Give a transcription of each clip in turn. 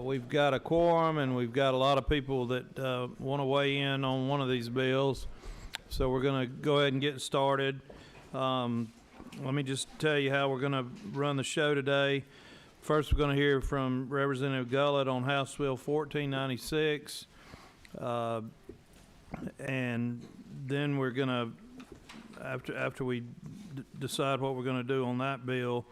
We've got a quorum, and we've got a lot of people that want to weigh in on one of these bills. So we're going to go ahead and get started. Let me just tell you how we're going to run the show today. First, we're going to hear from Representative Gullett on House Bill 1496. And then we're going to, after we decide what we're going to do on that bill,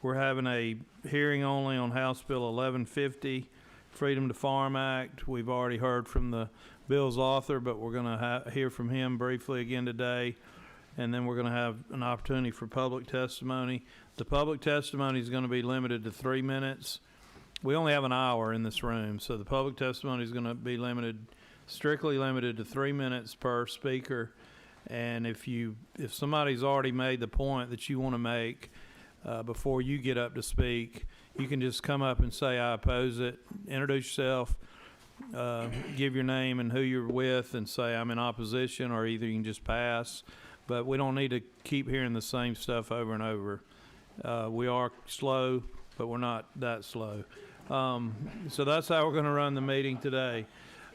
we're having a hearing only on House Bill 1150, Freedom to Farm Act. We've already heard from the bill's author, but we're going to hear from him briefly again today. And then we're going to have an opportunity for public testimony. The public testimony is going to be limited to 3 minutes. We only have an hour in this room, so the public testimony is going to be strictly limited to 3 minutes per speaker. And if somebody's already made the point that you want to make before you get up to speak, you can just come up and say, I oppose it, introduce yourself, give your name and who you're with, and say, I'm in opposition, or either you can just pass. But we don't need to keep hearing the same stuff over and over. We are slow, but we're not that slow. So that's how we're going to run the meeting today.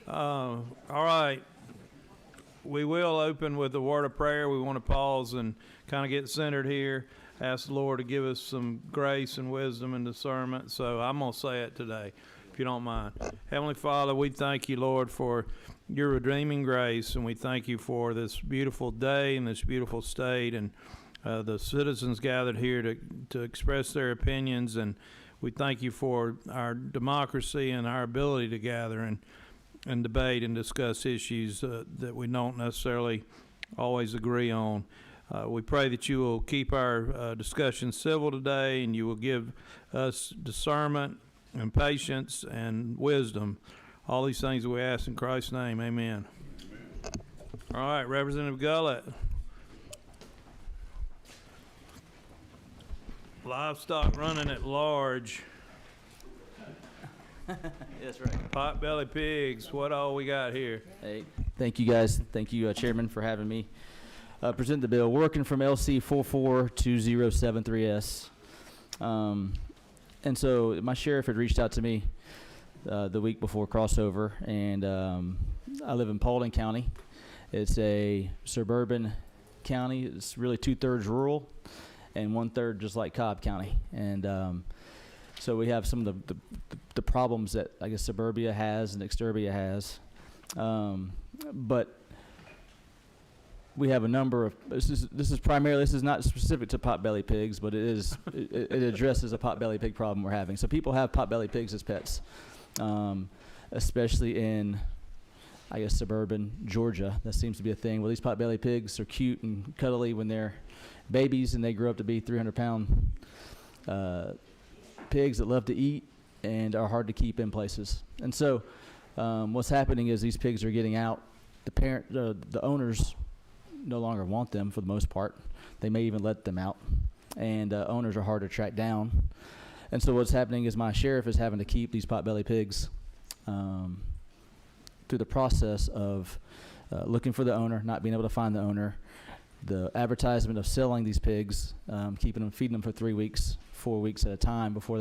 All right. We will open with a word of prayer. We want to pause and kind of get centered here. Ask the Lord to give us some grace and wisdom and discernment. So I'm going to say it today, if you don't mind. Heavenly Father, we thank you, Lord, for your redeeming grace, and we thank you for this beautiful day and this beautiful state, and the citizens gathered here to express their opinions. And we thank you for our democracy and our ability to gather and debate and discuss issues that we don't necessarily always agree on. We pray that you will keep our discussion civil today, and you will give us discernment and patience and wisdom. All these things we ask in Christ's name. Amen. All right, Representative Gullett. Livestock running at large. That's right. Potbelly pigs. What all we got here? Hey, thank you guys. Thank you, Chairman, for having me present the bill. Working from LC 442073S. And so my sheriff had reached out to me the week before crossover, and I live in Paulding County. It's a suburban county. It's really 2/3 rural and 1/3 just like Cobb County. And so we have some of the problems that I guess suburbia has and exturbia has. But we have a number of, this is not specific to potbelly pigs, but it addresses a potbelly pig problem we're having. So people have potbelly pigs as pets, especially in, I guess, suburban Georgia. That seems to be a thing. Well, these potbelly pigs are cute and cuddly when they're babies, and they grow up to be 300-pound pigs that love to eat and are hard to keep in places. And so what's happening is these pigs are getting out. The owners no longer want them for the most part. They may even let them out, and owners are hard to track down. And so what's happening is my sheriff is having to keep these potbelly pigs through the process of looking for the owner, not being able to find the owner, the advertisement of selling these pigs, keeping them, feeding them for 3 weeks, 4 weeks at a time before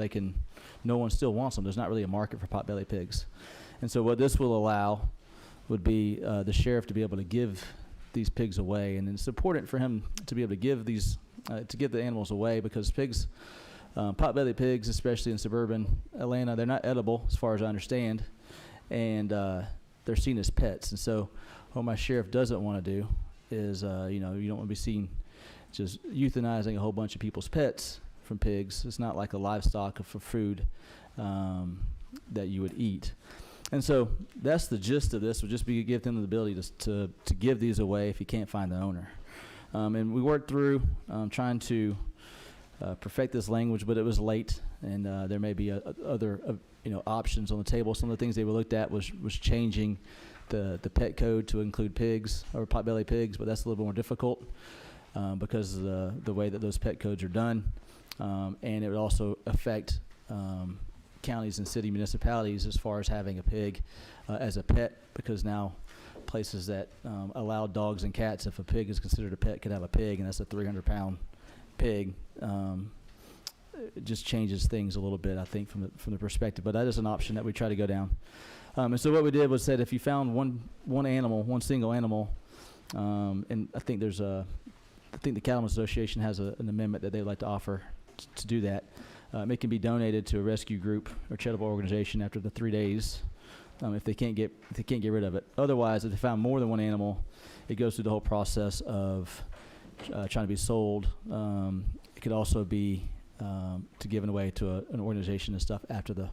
no one still wants them. There's not really a market for potbelly pigs. And so what this will allow would be the sheriff to be able to give these pigs away. And it's important for him to be able to give the animals away, because pigs, potbelly pigs, especially in suburban Atlanta, they're not edible as far as I understand, and they're seen as pets. And so what my sheriff doesn't want to do is, you don't want to be seen just euthanizing a whole bunch of people's pets from pigs. It's not like a livestock for food that you would eat. And so that's the gist of this, would just be to give them the ability to give these away if you can't find the owner. And we worked through trying to perfect this language, but it was late, and there may be other options on the table. Some of the things they were looked at was changing the pet code to include pigs or potbelly pigs, but that's a little more difficult because of the way that those pet codes are done. And it would also affect counties and city municipalities as far as having a pig as a pet, because now places that allow dogs and cats, if a pig is considered a pet, could have a pig, and that's a 300-pound pig. it just changes things a little bit, I think, from the perspective. But that is an option that we try to go down. And so what we did was said if you found one single animal, and I think I think the Cattlemen's Association has an amendment that they'd like to offer to do that. It can be donated to a rescue group or charitable organization after the 3 days, if they can't get rid of it. Otherwise, if they found more than one animal, it goes through the whole process of trying to be sold. It could also be to given away to an organization and stuff after the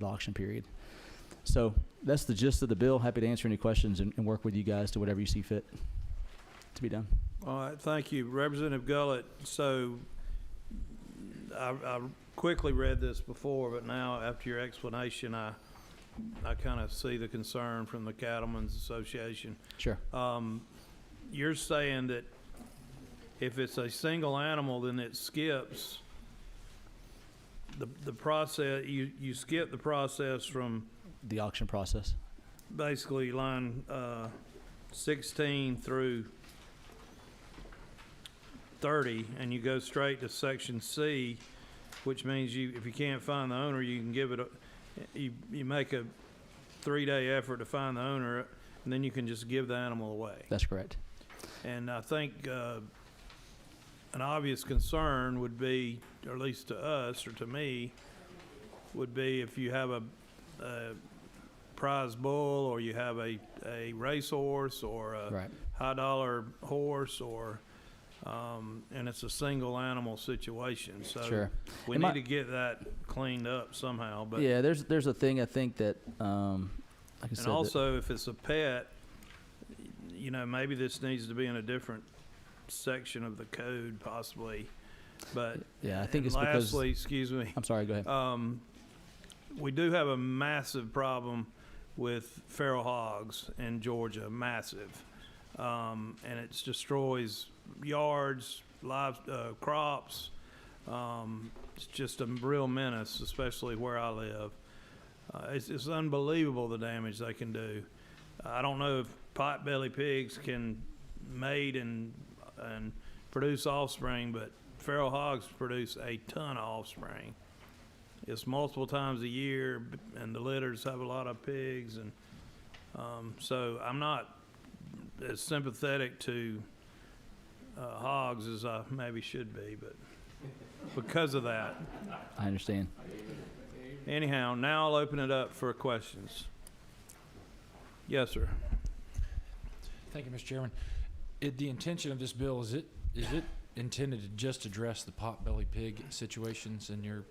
auction period. So that's the gist of the bill. Happy to answer any questions and work with you guys to whatever you see fit to be done. All right, thank you. Representative Gullett, so I quickly read this before, but now after your explanation, I kind of see the concern from the Cattlemen's Association. Sure. You're saying that if it's a single animal, then it skips the process, you skip the process from The auction process. basically line 16 through 30, and you go straight to section C, which means if you can't find the owner, you can give it you make a 3-day effort to find the owner, and then you can just give the animal away. That's correct. And I think an obvious concern would be, or at least to us or to me, would be if you have a prize bull, or you have a racehorse, or a Right. high dollar horse, or and it's a single animal situation. So Sure. we And need my- to get that cleaned up somehow. But Yeah, there's a thing I think that, like I said, and also, if it's a pet, maybe this needs to be in a different section of the code, possibly. But yeah, I think and it's because. lastly, excuse me, I'm sorry. Go ahead. we do have a massive problem with feral hogs in Georgia, massive, and it destroys yards, crops. It's just a real menace, especially where I live. It's unbelievable the damage they can do. I don't know if potbelly pigs can mate and produce offspring, but feral hogs produce a ton of offspring. It's multiple times a year, and the litters have a lot of pigs, and so I'm not as sympathetic to hogs as I maybe should be, but because of that. I understand. Anyhow, now I'll open it up for questions. Yes, sir. Thank you, Mr. Chairman. The intention of this bill, is it intended to just address the potbelly pig situations in your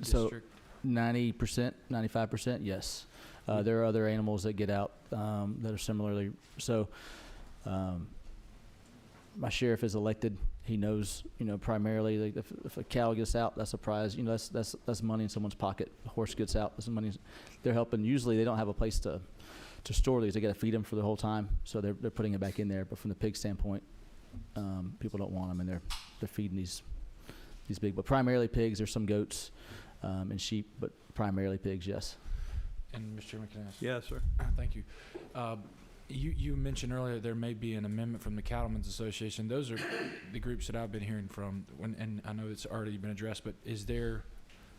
So district? 90%, 95%, yes. There are other animals that get out that are similarly. So my sheriff is elected. He knows, primarily like if a cow gets out, that's a prize. That's money in someone's pocket. A horse gets out, that's money. They're helping. Usually they don't have a place to store these. They got to feed them for the whole time, so they're putting it back in there. But from the pig standpoint, people don't want them, and they're feeding these big. But primarily pigs. There's some goats and sheep, but primarily pigs. Yes. And Mr. Chairman, can I ask? Yes, sir. Thank you. You mentioned earlier there may be an amendment from the Cattlemen's Association. Those are the groups that I've been hearing from, and I know it's already been addressed, but is there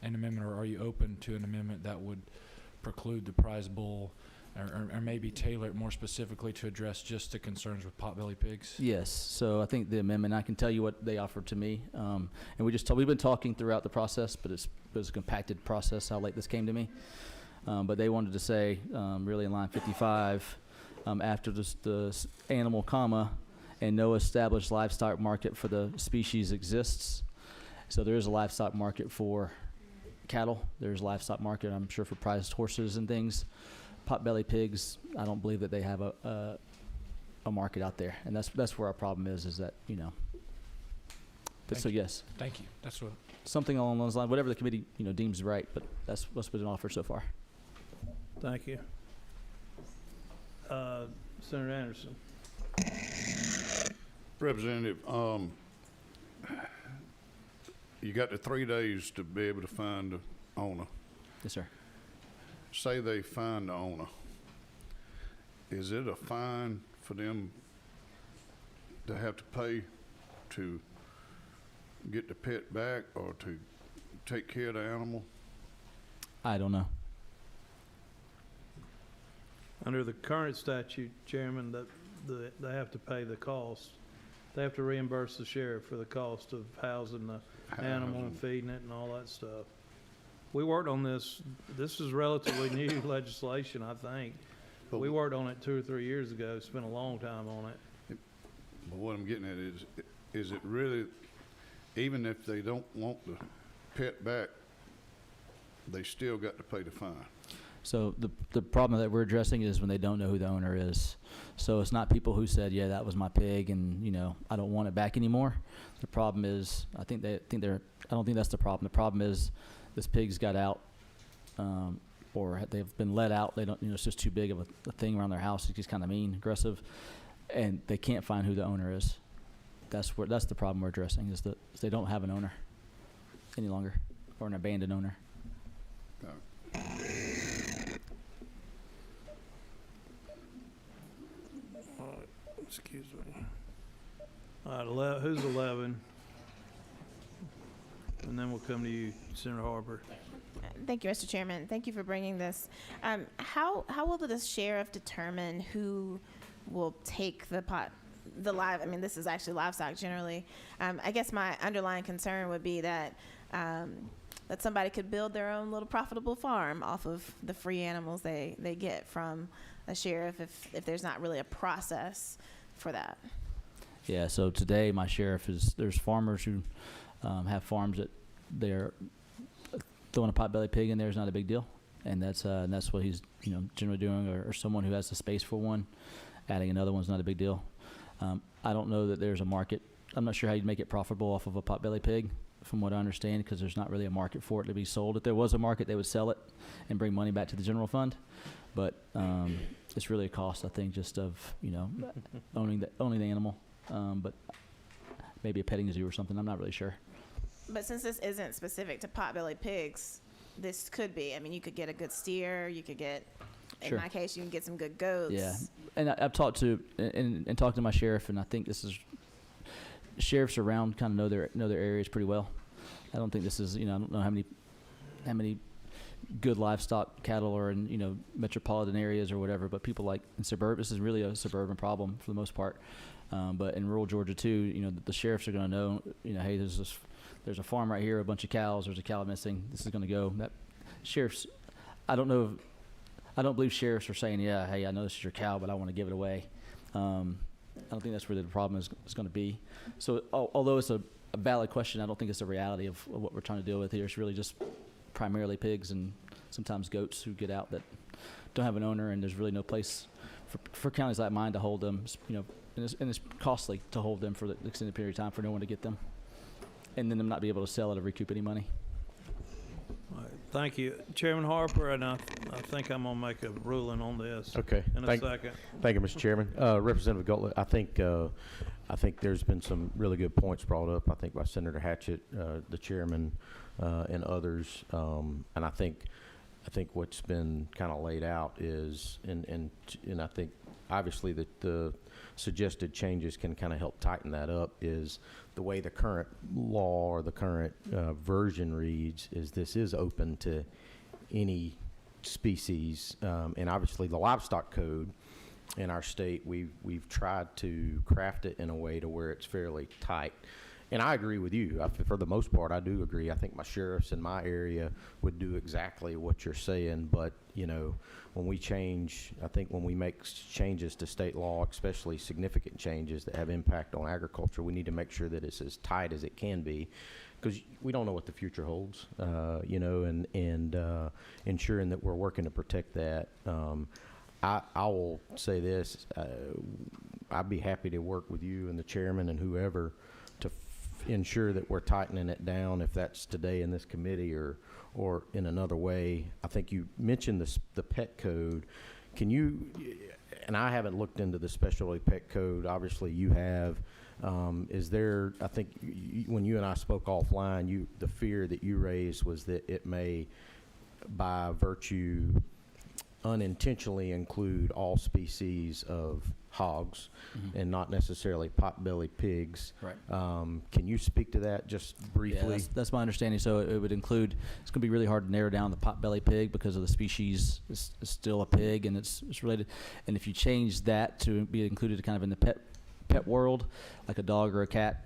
an amendment, or are you open to an amendment that would preclude the prize bull, or maybe tailor it more specifically to address just the concerns with potbelly pigs? Yes. So I think the amendment, I can tell you what they offered to me. And we've been talking throughout the process, but it was a compacted process how late this came to me. But they wanted to say, really in line 55, after the animal comma, and no established livestock market for the species exists. So there is a livestock market for cattle. There's a livestock market, I'm sure, for prized horses and things. Potbelly pigs, I don't believe that they have a market out there, and that's where our problem is that But Thank so you. yes, Thank you. That's what. something along those lines, whatever the committee deems right. But that's what's been offered so far. Thank you. Senator Anderson. Representative, you got the 3 days to be able to find the owner. Yes, sir. Say they find the owner. Is it a fine for them to have to pay to get the pet back, or take care of the animal? I don't know. Under the current statute, Chairman, they have to pay the cost. They have to reimburse the sheriff for the cost of housing the animal and feeding it and all that stuff. We worked on this. This is relatively new legislation, I think. But We worked on it 2 or 3 years ago. Spent a long time on it. But what I'm getting at is it really, even if they don't want the pet back, they still got to pay the fine? So the problem that we're addressing is when they don't know who the owner is. So it's not people who said, yeah, that was my pig and, you know, I don't want it back anymore. The problem is, I don't think that's the problem. The problem is this pig's got out, or they've been let out. They don't, you know, it's just too big of a thing around their house. It's just kind of mean, aggressive, and they can't find who the owner is. That's the problem we're addressing, is that they don't have an owner any longer, or an abandoned owner. Excuse me. All right, who's 11? And then we'll come to you, Senator Harper. Thank you, Mr. Chairman. Thank you for bringing this. How will the sheriff determine who will take the live? I mean, this is actually livestock generally. I guess my underlying concern would be that that somebody could build their own little profitable farm off of the free animals they get from a sheriff if there's not really a process for that. Yeah, so today my sheriff there's farmers who have farms that they're throwing a potbelly pig in there is not a big deal, and that's what he's, you know, generally doing, or someone who has the space for one, adding another one's not a big deal. I don't know that there's a market. I'm not sure how you'd make it profitable off of a potbelly pig, from what I understand, because there's not really a market for it to be sold. If there was a market, they would sell it and bring money back to the general fund, but it's really a cost, I think, just of, you know, owning the animal, but maybe a petting zoo or something. I'm not really sure. But since this isn't specific to potbelly pigs, this could be. I mean, you could get a good steer. You could get, in Sure. my case, you can get some good goats. Yeah, and I've talked to and talked to my sheriff, and I think this is sheriffs around kind of know their areas pretty well. I don't think this is, you know, I don't know how many good livestock cattle are in, you know, metropolitan areas or whatever, but people like in suburban, this is really a suburban problem for the most part. But in rural Georgia too, you know, the sheriffs are going to know, you know, hey, there's a farm right here, a bunch of cows, there's a cow missing, this is going to go. That sheriffs, I don't believe sheriffs are saying, yeah, hey, I know this is your cow, but I want to give it away. I don't think that's where the problem is going to be. So although it's a valid question, I don't think it's the reality of what we're trying to deal with here. It's really just primarily pigs and sometimes goats who get out that don't have an owner, and there's really no place for counties like mine to hold them, you know, and it's costly to hold them for the extended period of time for no one to get them, and then them not be able to sell it or recoup any money. All right, thank you. Chairman Harper, and I think I'm going to make a ruling on this Okay. in a second. Thank you, Mr. Chairman. Representative Gutler, I think there's been some really good points brought up, I think, by Senator Hatchett, the chairman, and others. And I think what's been kind of laid out is, and I think obviously that the suggested changes can kind of help tighten that up, is the way the current law or the current version reads is this is open to any species, and obviously the livestock code in our state, we've tried to craft it in a way to where it's fairly tight. And I agree with you. For the most part, I do agree. I think my sheriffs in my area would do exactly what you're saying. But, you know, when we make changes to state law, especially significant changes that have impact on agriculture, we need to make sure that it's as tight as it can be, because we don't know what the future holds, you know, and ensuring that we're working to protect that. I will say this, I'd be happy to work with you and the chairman and whoever to ensure that we're tightening it down, if that's today in this committee or in another way. I think you mentioned the pet code. Can you, and I haven't looked into the specialty pet code, obviously you have, is there, I think when you and I spoke offline, the fear that you raised was that it may, by virtue, unintentionally include all species of hogs Mhm. and not necessarily potbelly pigs. Right. Can you speak to that just Yeah, briefly? that's my understanding. So it would include, it's going to be really hard to narrow down the potbelly pig because of the species is still a pig and it's related. And if you change that to be included kind of in the pet world, like a dog or a cat,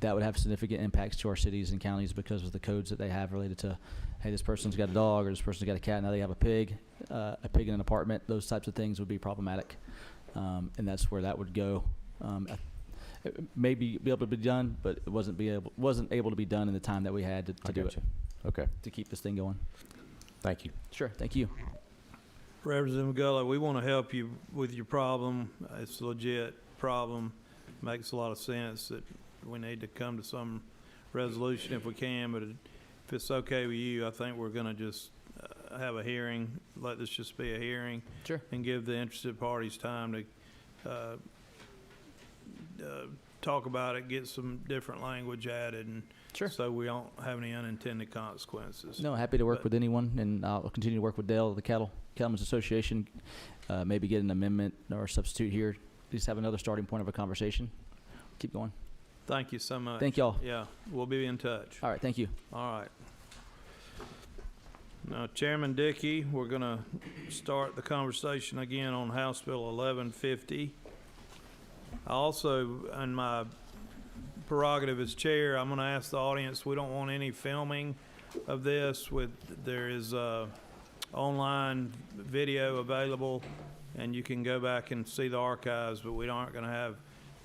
that would have significant impacts to our cities and counties because of the codes that they have related to, hey, this person's got a dog or this person's got a cat, now they have a pig in an apartment. Those types of things would be problematic. And that's where that would go. It may be able to be done, but it wasn't able to be done in the time that we had to do it, Gotcha. Okay, to keep this thing going. thank you. Sure, thank you. Representative Gullo, we want to help you with your problem. It's a legit problem. Makes a lot of sense that we need to come to some resolution if we can, but if it's okay with you, I think we're going to just have a hearing, let this just be a hearing. Sure. And give the interested parties time to talk about it, get some different language added, and Sure. so we don't have any unintended consequences. No, happy to work But- with anyone, and I'll continue to work with Dale, the Cattlemen's Association, maybe get an amendment or substitute here, at least have another starting point of a conversation. Keep going. Thank you so much. Thank y'all. Yeah, we'll be in touch. All right, thank you. All right. Now, Chairman Dickey, we're going to start the conversation again on House Bill 1150. I also, in my prerogative as chair, I'm going to ask the audience, we don't want any filming of this. There is online video available, and you can go back and see the archives, but we aren't going to have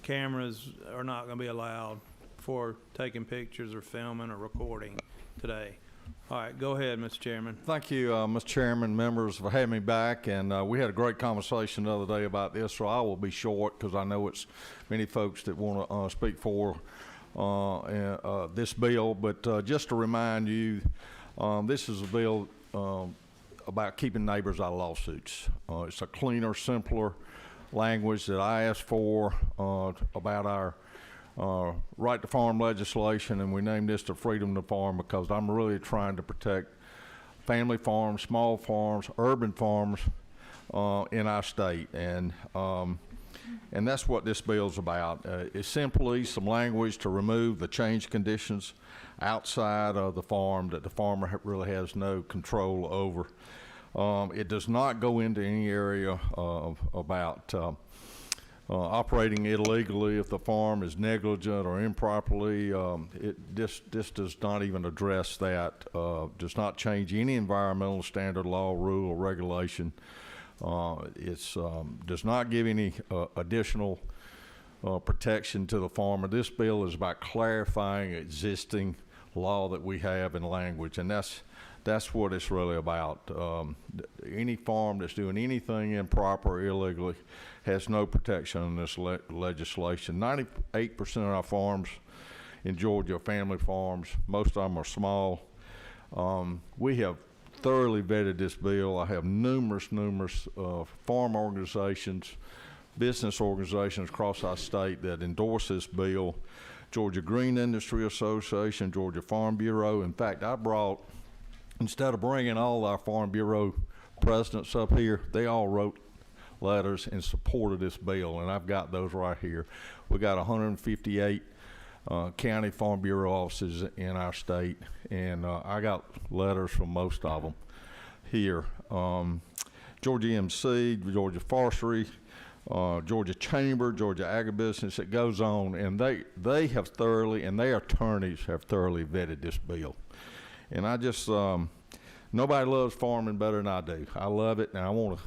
cameras are not going to be allowed for taking pictures or filming or recording today. All right, go ahead, Mr. Chairman. Thank you, Mr. Chairman, members, for having me back. And we had a great conversation the other day about this, so I will be short because I know it's many folks that want to speak for this bill. But just to remind you, this is a bill about keeping neighbors out of lawsuits. It's a cleaner, simpler language that I asked for about our right to farm legislation, and we named this the Freedom to Farm because I'm really trying to protect family farms, small farms, urban farms in our state, and that's what this bill's about. It's simply some language to remove the change conditions outside of the farm that the farmer really has no control over. It does not go into any area about operating illegally if the farm is negligent or improperly. This does not even address that. Does not change any environmental standard, law, rule, or regulation. It does not give any additional protection to the farmer. This bill is about clarifying existing law that we have in language, and that's what it's really about. Any farm that's doing anything improper or illegally has no protection in this legislation. 98% of our farms in Georgia are family farms. Most of them are small. We have thoroughly vetted this bill. I have numerous farm organizations, business organizations across our state that endorse this bill. Georgia Green Industry Association, Georgia Farm Bureau. In fact, instead of bringing all our Farm Bureau presidents up here, they all wrote letters in support of this bill, and I've got those right here. We got 158 county Farm Bureau offices in our state, and I got letters from most of them here. Georgia EMC, Georgia Forestry, Georgia Chamber, Georgia Agribusiness, it goes on, and they have thoroughly, and their attorneys have thoroughly vetted this bill. And I just, nobody loves farming better than I do. I love it, and I want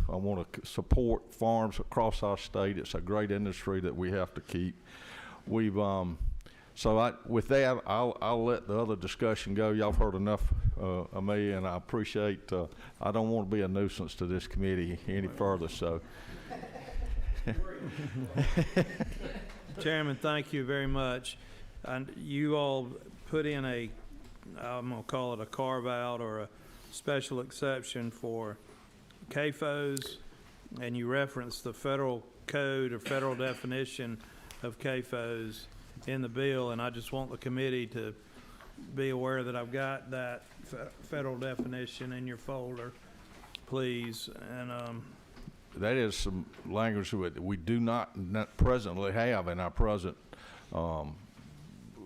to support farms across our state. It's a great industry that we have to keep. With that, I'll let the other discussion go. Y'all have heard enough of me, and I appreciate. I don't want to be a nuisance to this committee any further. So, Chairman, thank you very much. And you all put in I'm going to call it a carve-out or a special exception for CAFOs, and you referenced the federal code or federal definition of CAFOs in the bill, and I just want the committee to be aware that I've got that federal definition in your folder, please. And that is some language that we do not presently have in our present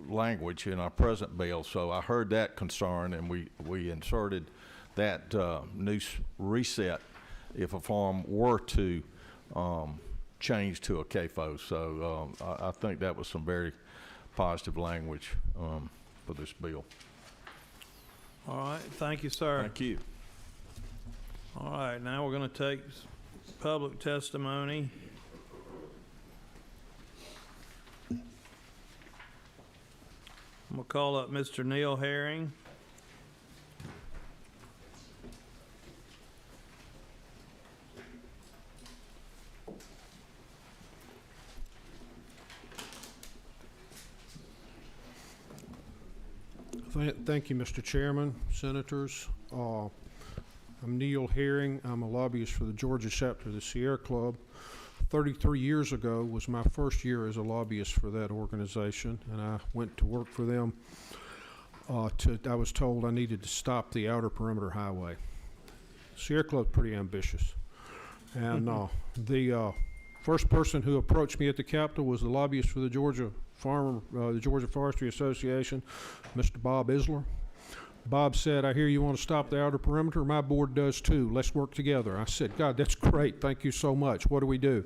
language in our present bill. So I heard that concern, and we inserted that reset if a farm were to change to a CAFO. So I think that was some very positive language for this bill. All right, thank you, sir. Thank you. All right, now we're going to take public testimony. I'm going to call up Mr. Neil Herring. Thank you, Mr. Chairman, Senators. I'm Neil Herring. I'm a lobbyist for the Georgia chapter of the Sierra Club. 33 years ago was my first year as a lobbyist for that organization, and I went to work for them. I was told I needed to stop the Outer Perimeter Highway. Sierra Club's pretty ambitious. And the first person who approached me at the Capitol was the lobbyist for the Georgia Forestry Association, Mr. Bob Isler. Bob said, "I hear you want to stop the outer perimeter. My board does too. Let's work together." I said, "God, that's great. Thank you so much. What do we do?"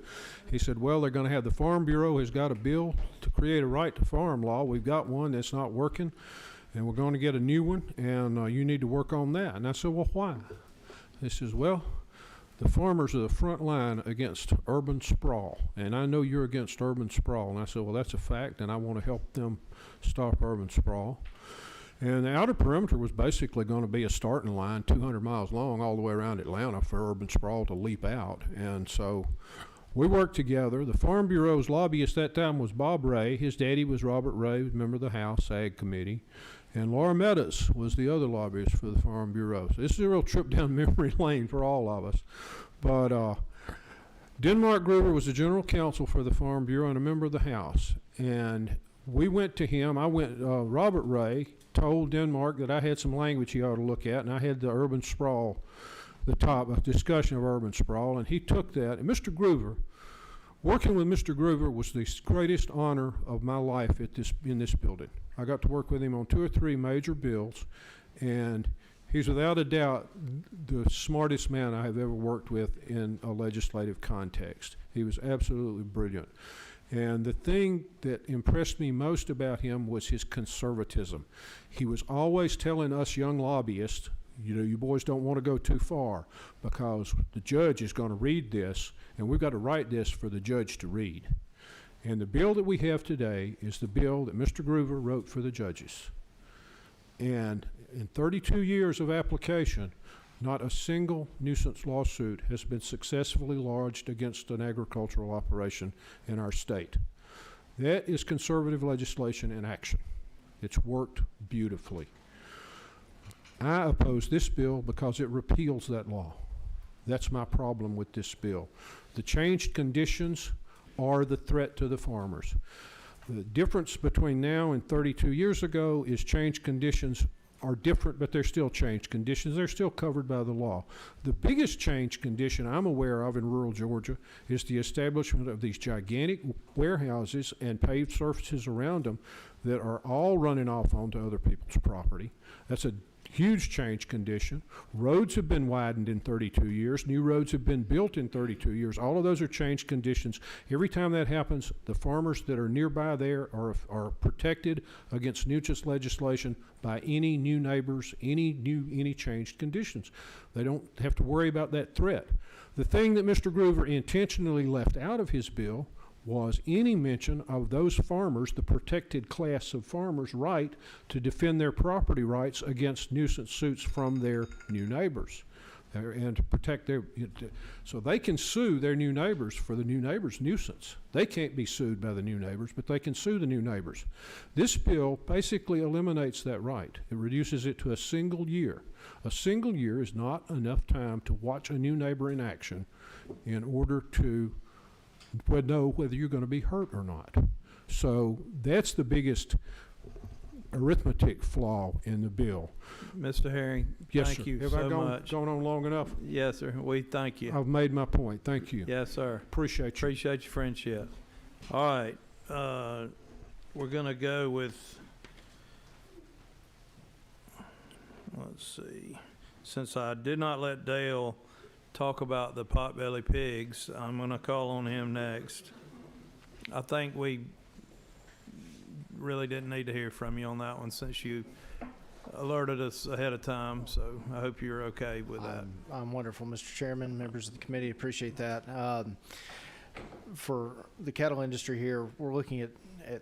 He said, "Well, they're going to have the Farm Bureau has got a bill to create a right to farm law. We've got one that's not working, and we're going to get a new one, and you need to work on that." And I said, "Well, why?" He says, "Well, the farmers are the front line against urban sprawl, and I know you're against urban sprawl." And I said, "Well, that's a fact, and I want to help them stop urban sprawl." And the outer perimeter was basically going to be a starting line 200 miles long all the way around Atlanta for urban sprawl to leap out. And so we worked together. The Farm Bureau's lobbyist at that time was Bob Ray. His daddy was Robert Ray, member of the House Ag Committee. And Laura Meadows was the other lobbyist for the Farm Bureau. So this is a real trip down memory lane for all of us. But Denmark Gruber was the general counsel for the Farm Bureau and a member of the House. And we went to him. Robert Ray told Denmark that I had some language he ought to look at, and I had the urban sprawl, a discussion of urban sprawl, and he took that. And Mr. Gruber, working with Mr. Gruber was the greatest honor of my life in this building. I got to work with him on 2 or 3 major bills, and he's without a doubt the smartest man I have ever worked with in a legislative context. He was absolutely brilliant. And the thing that impressed me most about him was his conservatism. He was always telling us young lobbyists, you boys don't want to go too far because the judge is going to read this, and we've got to write this for the judge to read. And the bill that we have today is the bill that Mr. Gruber wrote for the judges. And in 32 years of application, not a single nuisance lawsuit has been successfully lodged against an agricultural operation in our state. That is conservative legislation in action. It's worked beautifully. I oppose this bill because it repeals that law. That's my problem with this bill. The changed conditions are the threat to the farmers. The difference between now and 32 years ago is changed conditions are different, but they're still changed conditions. They're still covered by the law. The biggest change condition I'm aware of in rural Georgia is the establishment of these gigantic warehouses and paved surfaces around them that are all running off onto other people's property. That's a huge change condition. Roads have been widened in 32 years. New roads have been built in 32 years. All of those are change conditions. Every time that happens, the farmers that are nearby there are protected against nuisance legislation by any new neighbors, any changed conditions. They don't have to worry about that threat. The thing that Mr. Gruber intentionally left out of his bill was any mention of those farmers, the protected class of farmers' right to defend their property rights against nuisance suits from their new neighbors and to protect so they can sue their new neighbors for the new neighbors' nuisance. They can't be sued by the new neighbors, but they can sue the new neighbors. This bill basically eliminates that right. It reduces it to a single year. A single year is not enough time to watch a new neighbor in action in order to know whether you're going to be hurt or not. So that's the biggest arithmetic flaw in the bill. Mr. Herring, Yes, thank sir. you Have so I much. gone on long enough? Yes, sir. We thank you. I've made my point. Thank you. Yes, sir. Appreciate you. Appreciate your friendship. All right, we're gonna go with, let's see, since I did not let Dale talk about the potbelly pigs, I'm gonna call on him next. I think we really didn't need to hear from you on that one since you alerted us ahead of time, so I hope you're okay with that. I'm wonderful, Mr. Chairman, members of the committee, appreciate that. For the cattle industry here, we're looking at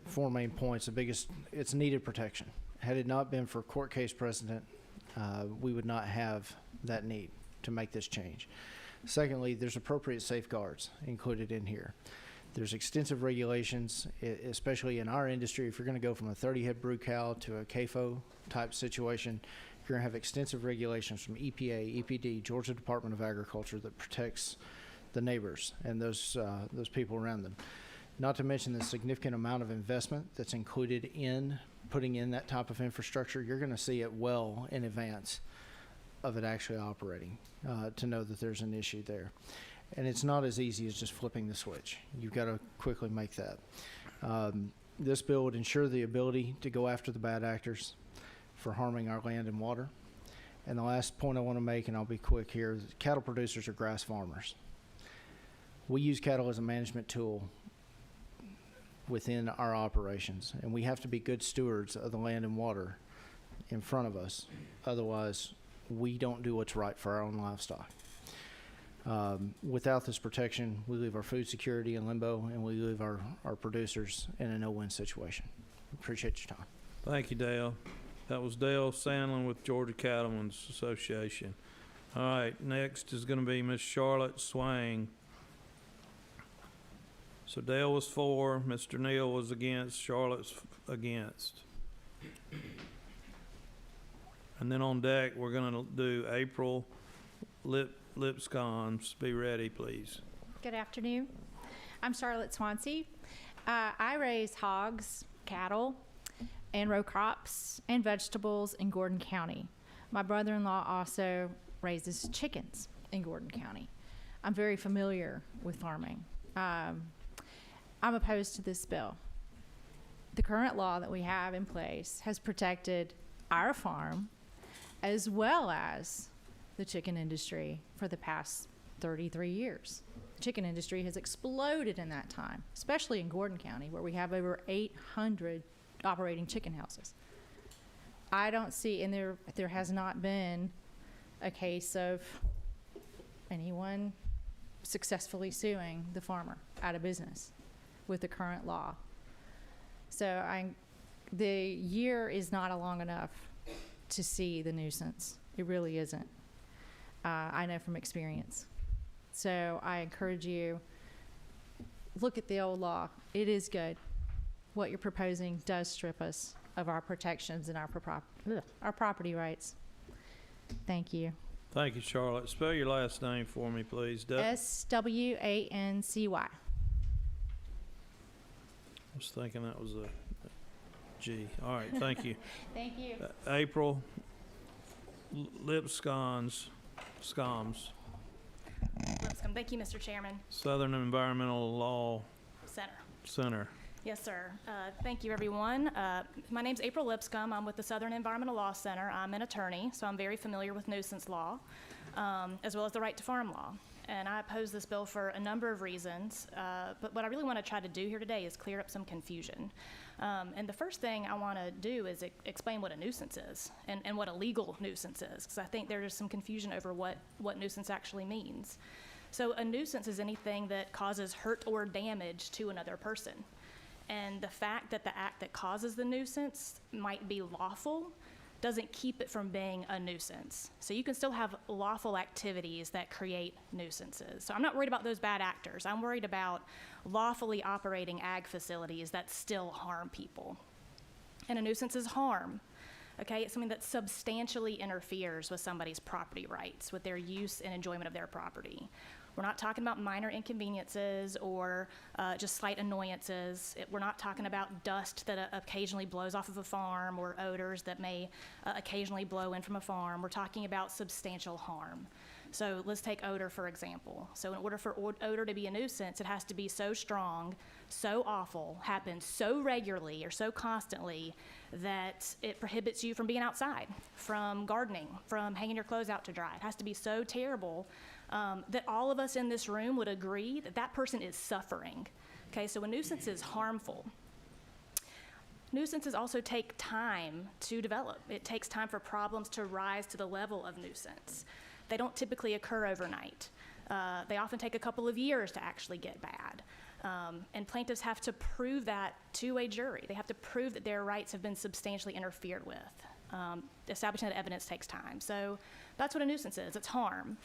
four main points. The biggest, it's needed protection. Had it not been for court case precedent, we would not have that need to make this change. Secondly, there's appropriate safeguards included in here. There's extensive regulations, especially in our industry. If you're going to go from a 30-head brew cow to a CAFO type situation, you're going to have extensive regulations from EPA, EPD, Georgia Department of Agriculture that protects the neighbors and those people around them. Not to mention the significant amount of investment that's included in putting in that type of infrastructure. You're going to see it well in advance of it actually operating to know that there's an issue there. And it's not as easy as just flipping the switch. You've got to quickly make that. This bill would ensure the ability to go after the bad actors for harming our land and water. And the last point I want to make, and I'll be quick here, cattle producers are grass farmers. We use cattle as a management tool within our operations, and we have to be good stewards of the land and water in front of us. Otherwise, we don't do what's right for our own livestock. Without this protection, we leave our food security in limbo, and we leave our producers in a no-win situation. Appreciate your time. Thank you, Dale. That was Dale Sandlin with Georgia Cattlemen's Association. All right, next is going to be Miss Charlotte Swain. So Dale was for, Mr. Neal was against, Charlotte's against. And then on deck, we're going to do April Lipscombs. Be ready, please. Good afternoon. I'm Charlotte Swansea. I raise hogs, cattle, and row crops and vegetables in Gordon County. My brother-in-law also raises chickens in Gordon County. I'm very familiar with farming. I'm opposed to this bill. The current law that we have in place has protected our farm as well as the chicken industry for the past 33 years. The chicken industry has exploded in that time, especially in Gordon County, where we have over 800 operating chicken houses. I don't see, and there has not been a case of anyone successfully suing the farmer out of business with the current law. So the year is not long enough to see the nuisance. It really isn't. I know from experience. So I encourage you, look at the old law. It is good. What you're proposing does strip us of our protections and our property rights. Thank you. Thank you, Charlotte. Spell your last name for me, please. SWANCY. I was thinking that was a G. All right, thank you. Thank you. April Lipscombs, Lipscomb. Thank you, Mr. Chairman. Southern Environmental Law Center. Yes, sir. Thank you, everyone. My name's April Lipscomb. I'm with the Southern Environmental Law Center. I'm an attorney, so I'm very familiar with nuisance law, as well as the right to farm law. And I oppose this bill for a number of reasons, but what I really want to try to do here today is clear up some confusion. And the first thing I want to do is explain what a nuisance is and what a legal nuisance is, because I think there's some confusion over what nuisance actually means. So a nuisance is anything that causes hurt or damage to another person. And the fact that the act that causes the nuisance might be lawful doesn't keep it from being a nuisance. So you can still have lawful activities that create nuisances. So I'm not worried about those bad actors. I'm worried about lawfully operating ag facilities that still harm people. And a nuisance is harm. Okay, it's something that substantially interferes with somebody's property rights, with their use and enjoyment of their property. We're not talking about minor inconveniences or just slight annoyances. We're not talking about dust that occasionally blows off of a farm or odors that may occasionally blow in from a farm. We're talking about substantial harm. So let's take odor, for example. So in order for odor to be a nuisance, it has to be so strong, so awful, happen so regularly or so constantly that it prohibits you from being outside, from gardening, from hanging your clothes out to dry. It has to be so terrible that all of us in this room would agree that that person is suffering. Okay, so a nuisance is harmful. Nuisances also take time to develop. It takes time for problems to rise to the level of nuisance. They don't typically occur overnight. They often take a couple of years to actually get bad. And plaintiffs have to prove that to a jury. They have to prove that their rights have been substantially interfered with. Establishing that evidence takes time. So that's what a nuisance is. It's harm.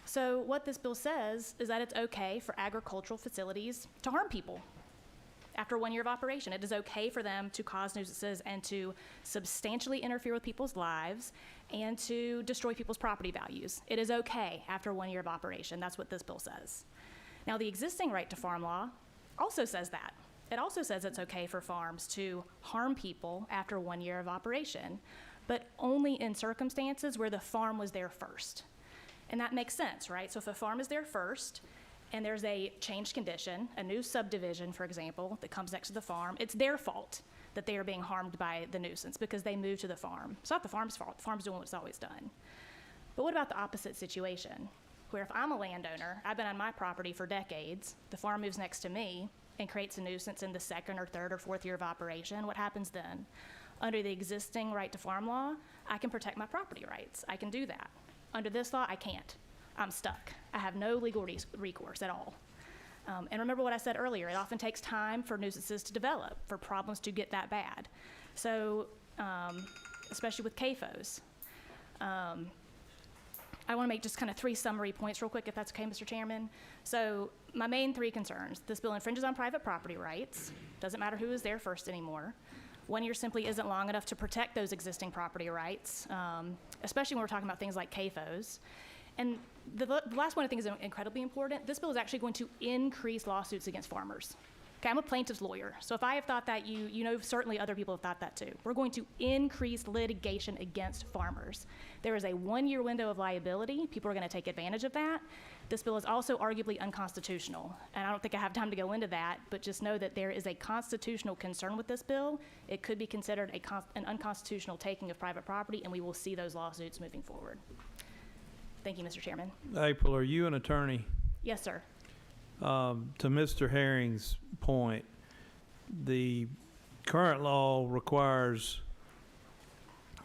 So what this bill says is that it's okay for agricultural facilities to harm people. After 1 year of operation, it is okay for them to cause nuisances and to substantially interfere with people's lives and to destroy people's property values. It is okay after 1 year of operation. That's what this bill says. Now, the existing right to farm law also says that. It also says it's okay for farms to harm people after 1 year of operation, but only in circumstances where the farm was there first. And that makes sense, right? So if a farm is there first, and there's a changed condition, a new subdivision, for example, that comes next to the farm, it's their fault that they are being harmed by the nuisance because they moved to the farm. It's not the farm's fault. The farm's doing what it's always done. But what about the opposite situation, where if I'm a landowner, I've been on my property for decades, the farm moves next to me and creates a nuisance in the second or third or fourth year of operation, what happens then? Under the existing right to farm law, I can protect my property rights. I can do that. Under this law, I can't. I'm stuck. I have no legal recourse at all. And remember what I said earlier, it often takes time for nuisances to develop, for problems to get that bad. So, especially with CAFOs. I want to make just kind of 3 summary points real quick, if that's okay, Mr. Chairman. So my main 3 concerns: this bill infringes on private property rights. Doesn't matter who is there first anymore. 1 year simply isn't long enough to protect those existing property rights, especially when we're talking about things like CAFOs. And the last one I think is incredibly important. This bill is actually going to increase lawsuits against farmers. Okay, I'm a plaintiff's lawyer, so if I have thought that, you know certainly other people have thought that too. We're going to increase litigation against farmers. There is a 1 year window of liability. People are going to take advantage of that. This bill is also arguably unconstitutional, and I don't think I have time to go into that, but just know that there is a constitutional concern with this bill. It could be considered an unconstitutional taking of private property, and we will see those lawsuits moving forward. Thank you, Mr. Chairman. April, are you an attorney? Yes, sir. To Mr. Herring's point, the current law requires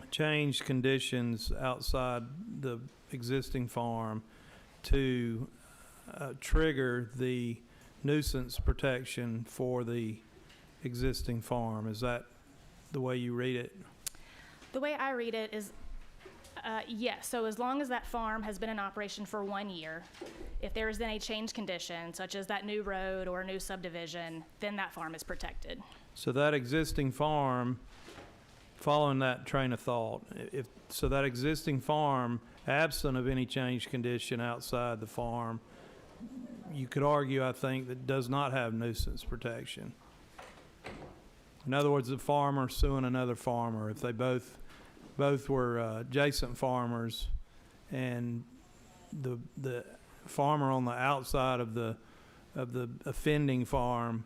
changed conditions outside the existing farm to trigger the nuisance protection for the existing farm. Is that the way you read it? The way I read it is yes, so as long as that farm has been in operation for 1 year, if there is then a change condition, such as that new road or a new subdivision, then that farm is protected. So that existing farm, following that train of thought, so that existing farm, absent of any change condition outside the farm, you could argue, I think, that does not have nuisance protection. In other words, the farmer suing another farmer, if they both were adjacent farmers, and the farmer on the outside of the offending farm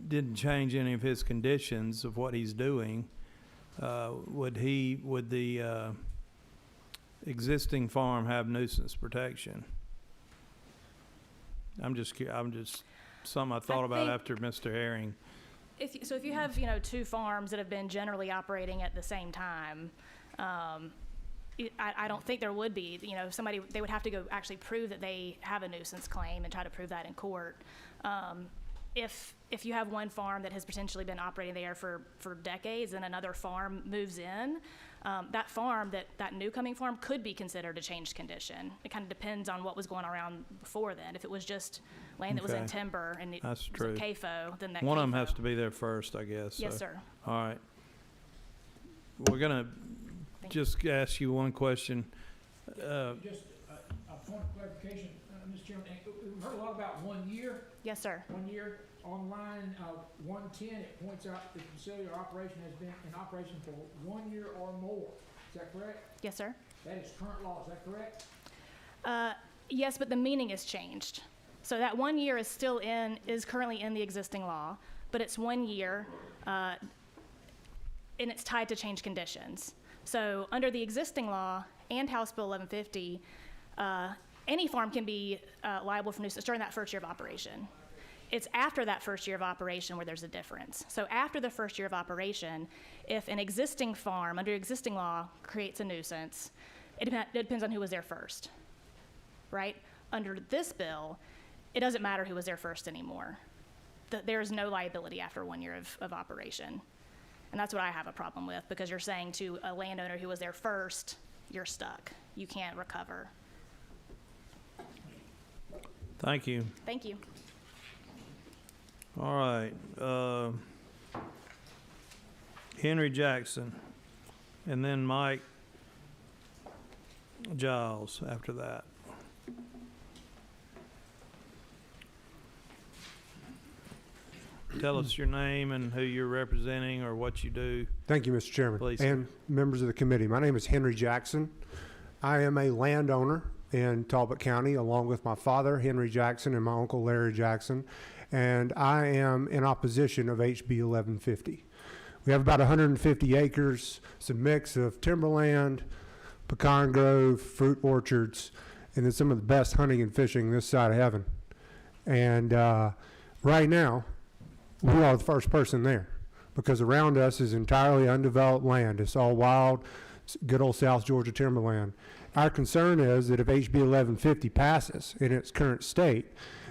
didn't change any of his conditions of what he's doing, would the existing farm have nuisance protection? I'm just something I thought about after Mr. Herring. If you have 2 farms that have been generally operating at the same time, I don't think there would be. They would have to go actually prove that they have a nuisance claim and try to prove that in court. If you have one farm that has potentially been operating there for decades and another farm moves in, that new coming farm could be considered a changed condition. It kind of depends on what was going around before then. If it was just land that was in timber and it was a CAFO, then that one CAFO. of them has to be there first, I guess. Yes, so. sir. All right. We're going to just ask you one question. point of clarification, Mr. Chairman, we've heard a lot about 1 year. Yes, sir. 1 year. On line 110, it points out the facility or operation has been in operation for 1 year or more. Is that correct? Yes, sir. That is current law, is that correct? Yes, but the meaning has changed. So that 1 year is currently in the existing law, but it's 1 year, and it's tied to change conditions. So under the existing law and House Bill 1150, any farm can be liable for nuisance during that first year of operation. It's after that first year of operation where there's a difference. So after the first year of operation, if an existing farm under existing law creates a nuisance, it depends on who was there first, right? Under this bill, it doesn't matter who was there first anymore. There is no liability after 1 year of operation. And that's what I have a problem with, because you're saying to a landowner who was there first, you're stuck. You can't recover. Thank you. Thank you. All right, Henry Jackson, and then Mike Giles after that. Tell us your name and who you're representing or what you do. Thank you, Mr. Chairman. Please. And members of the committee. My name is Henry Jackson. I am a landowner in Talbot County, along with my father, Henry Jackson, and my uncle, Larry Jackson. And I am in opposition of HB 1150. We have about 150 acres. It's a mix of timberland, pecan grove, fruit orchards, and then some of the best hunting and fishing this side of heaven. And right now, we are the first person there, because around us is entirely undeveloped land. It's all wild, good old South Georgia timberland. Our concern is that if HB 1150 passes in its current state,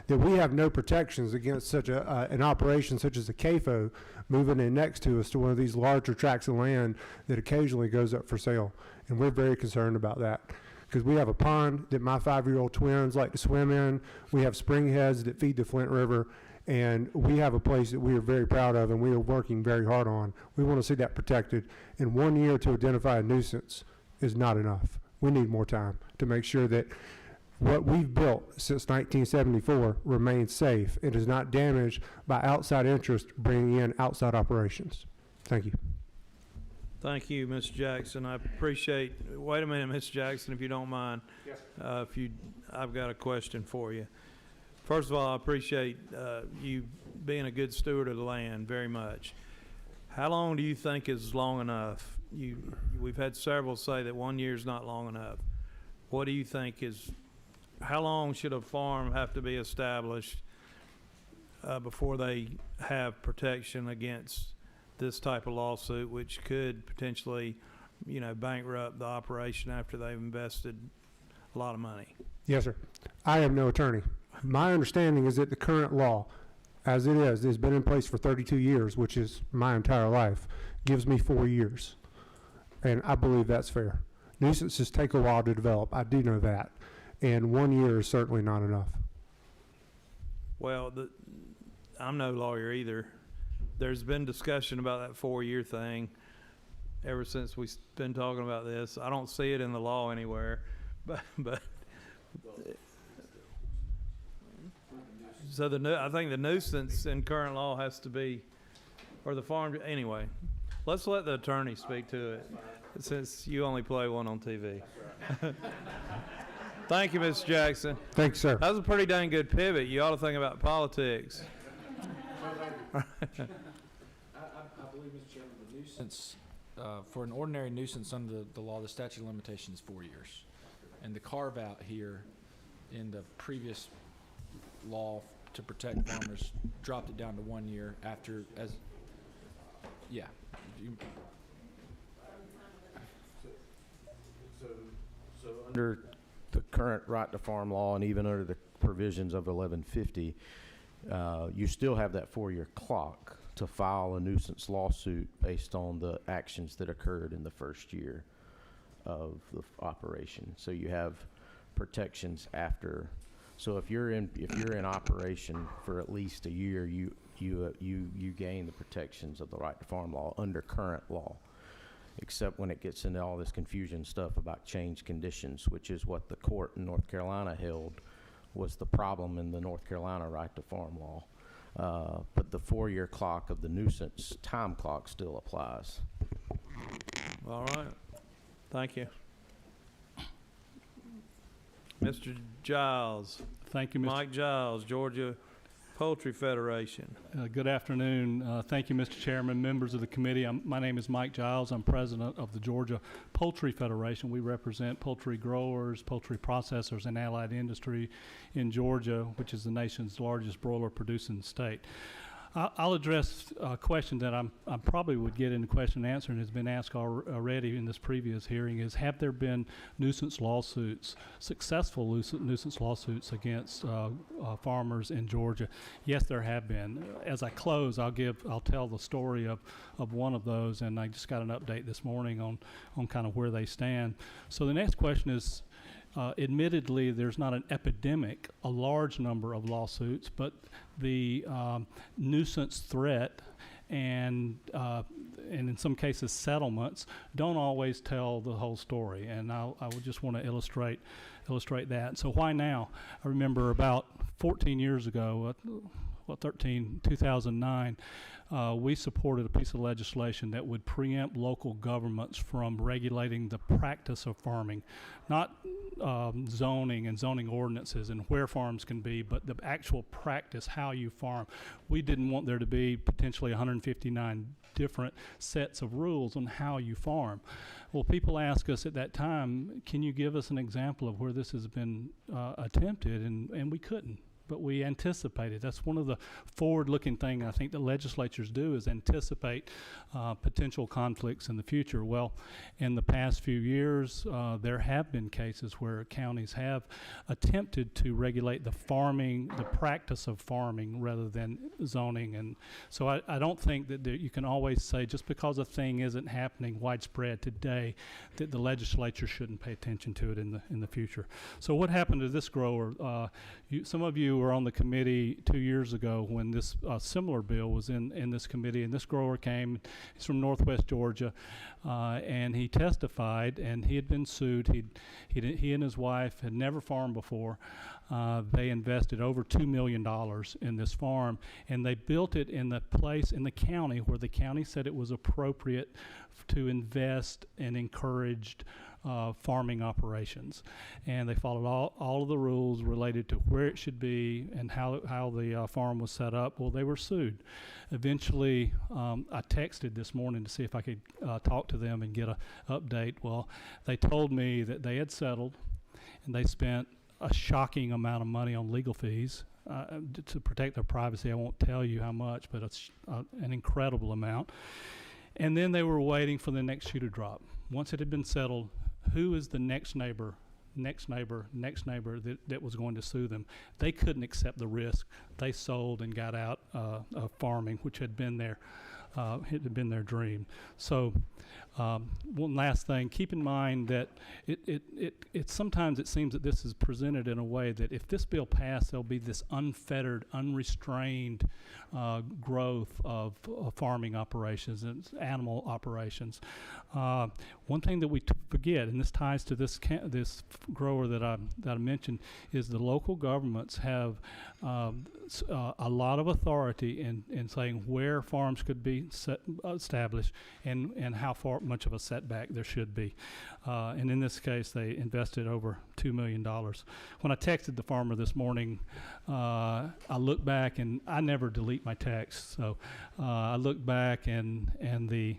that we have no protections against such an operation such as the CAFO moving in next to us to one of these larger tracts of land that occasionally goes up for sale. And we're very concerned about that, because we have a pond that my 5-year-old twins like to swim in. We have spring heads that feed the Flint River. And we have a place that we are very proud of and we are working very hard on. We want to see that protected. And 1 year to identify a nuisance is not enough. We need more time to make sure that what we've built since 1974 remains safe and is not damaged by outside interest bringing in outside operations. Thank you. Thank you, Mr. Jackson. I appreciate, wait a minute, Mr. Jackson, if you don't mind. Yes. I've got a question for you. First of all, I appreciate you being a good steward of the land very much. How long do you think is long enough? We've had several say that 1 year is not long enough. What do you think is, how long should a farm have to be established before they have protection against this type of lawsuit, which could potentially, bankrupt the operation after they've invested a lot of money? Yes, sir. I am no attorney. My understanding is that the current law, as it is, has been in place for 32 years, which is my entire life, gives me 4 years. And I believe that's fair. Nuisances take a while to develop. I do know that. And 1 year is certainly not enough. Well, I'm no lawyer either. There's been discussion about that 4-year thing ever since we've been talking about this. I don't see it in the law anywhere, but so I think the nuisance in current law has to be, or the farm, anyway. Let's let the attorney speak to it, since you only play one on TV. Thank you, Mr. Jackson. Thank you, sir. That was a pretty dang good pivot. You ought to think about politics. I believe, Mr. Chairman, the nuisance, for an ordinary nuisance under the law, the statute of limitations is 4 years. And the carve-out here in the previous law to protect farmers dropped it down to 1 year after, So under the current right to farm law and even under the provisions of 1150, you still have that 4-year clock to file a nuisance lawsuit based on the actions that occurred in the first year of the operation. So you have protections after. So if you're in operation for at least a year, you gain the protections of the right to farm law under current law. except when it gets into all this confusion stuff about change conditions, which is what the court in North Carolina held was the problem in the North Carolina right to farm law. But the 4-year clock of the nuisance time clock still applies. All right. Thank you. Mr. Giles. Thank you, Mr. Mike Giles, Georgia Poultry Federation. Good afternoon. Thank you, Mr. Chairman, members of the committee. My name is Mike Giles. I'm president of the Georgia Poultry Federation. We represent poultry growers, poultry processors, and allied industry in Georgia, which is the nation's largest broiler producing state. I'll address a question that I probably would get in the question and answer and has been asked already in this previous hearing is, have there been nuisance lawsuits, successful nuisance lawsuits against farmers in Georgia? Yes, there have been. As I close, I'll tell the story of one of those, and I just got an update this morning on kind of where they stand. So the next question is, admittedly, there's not an epidemic, a large number of lawsuits, but the nuisance threat and in some cases settlements don't always tell the whole story. And I would just want to illustrate that. So why now? I remember about 14 years ago, 2009, we supported a piece of legislation that would preempt local governments from regulating the practice of farming, not zoning and zoning ordinances and where farms can be, but the actual practice, how you farm. We didn't want there to be potentially 159 different sets of rules on how you farm. Well, people asked us at that time, can you give us an example of where this has been attempted? And we couldn't. But we anticipated. That's one of the forward-looking things I think the legislatures do, is anticipate potential conflicts in the future. Well, in the past few years, there have been cases where counties have attempted to regulate the practice of farming rather than zoning. And so I don't think that you can always say just because a thing isn't happening widespread today that the legislature shouldn't pay attention to it in the future. So what happened to this grower? Some of you were on the committee 2 years ago when this similar bill was in this committee, and this grower came. He's from Northwest Georgia, and he testified, and he had been sued. He and his wife had never farmed before. They invested over $2 million in this farm, and they built it in the place in the county where the county said it was appropriate to invest and encouraged farming operations. And they followed all of the rules related to where it should be and how the farm was set up. Well, they were sued. Eventually, I texted this morning to see if I could talk to them and get an update. Well, they told me that they had settled, and they spent a shocking amount of money on legal fees to protect their privacy. I won't tell you how much, but it's an incredible amount. And then they were waiting for the next shoe to drop. Once it had been settled, who is the next neighbor that was going to sue them? They couldn't accept the risk. They sold and got out of farming, which had been their dream. So one last thing, keep in mind that it sometimes it seems that this is presented in a way that if this bill passed, there'll be this unfettered, unrestrained growth of farming operations and animal operations. One thing that we forget, and this ties to this grower that I mentioned, is the local governments have a lot of authority in saying where farms could be established and how much of a setback there should be. And in this case, they invested over $2 million. When I texted the farmer this morning, I looked back, and I never delete my texts. So I looked back, and the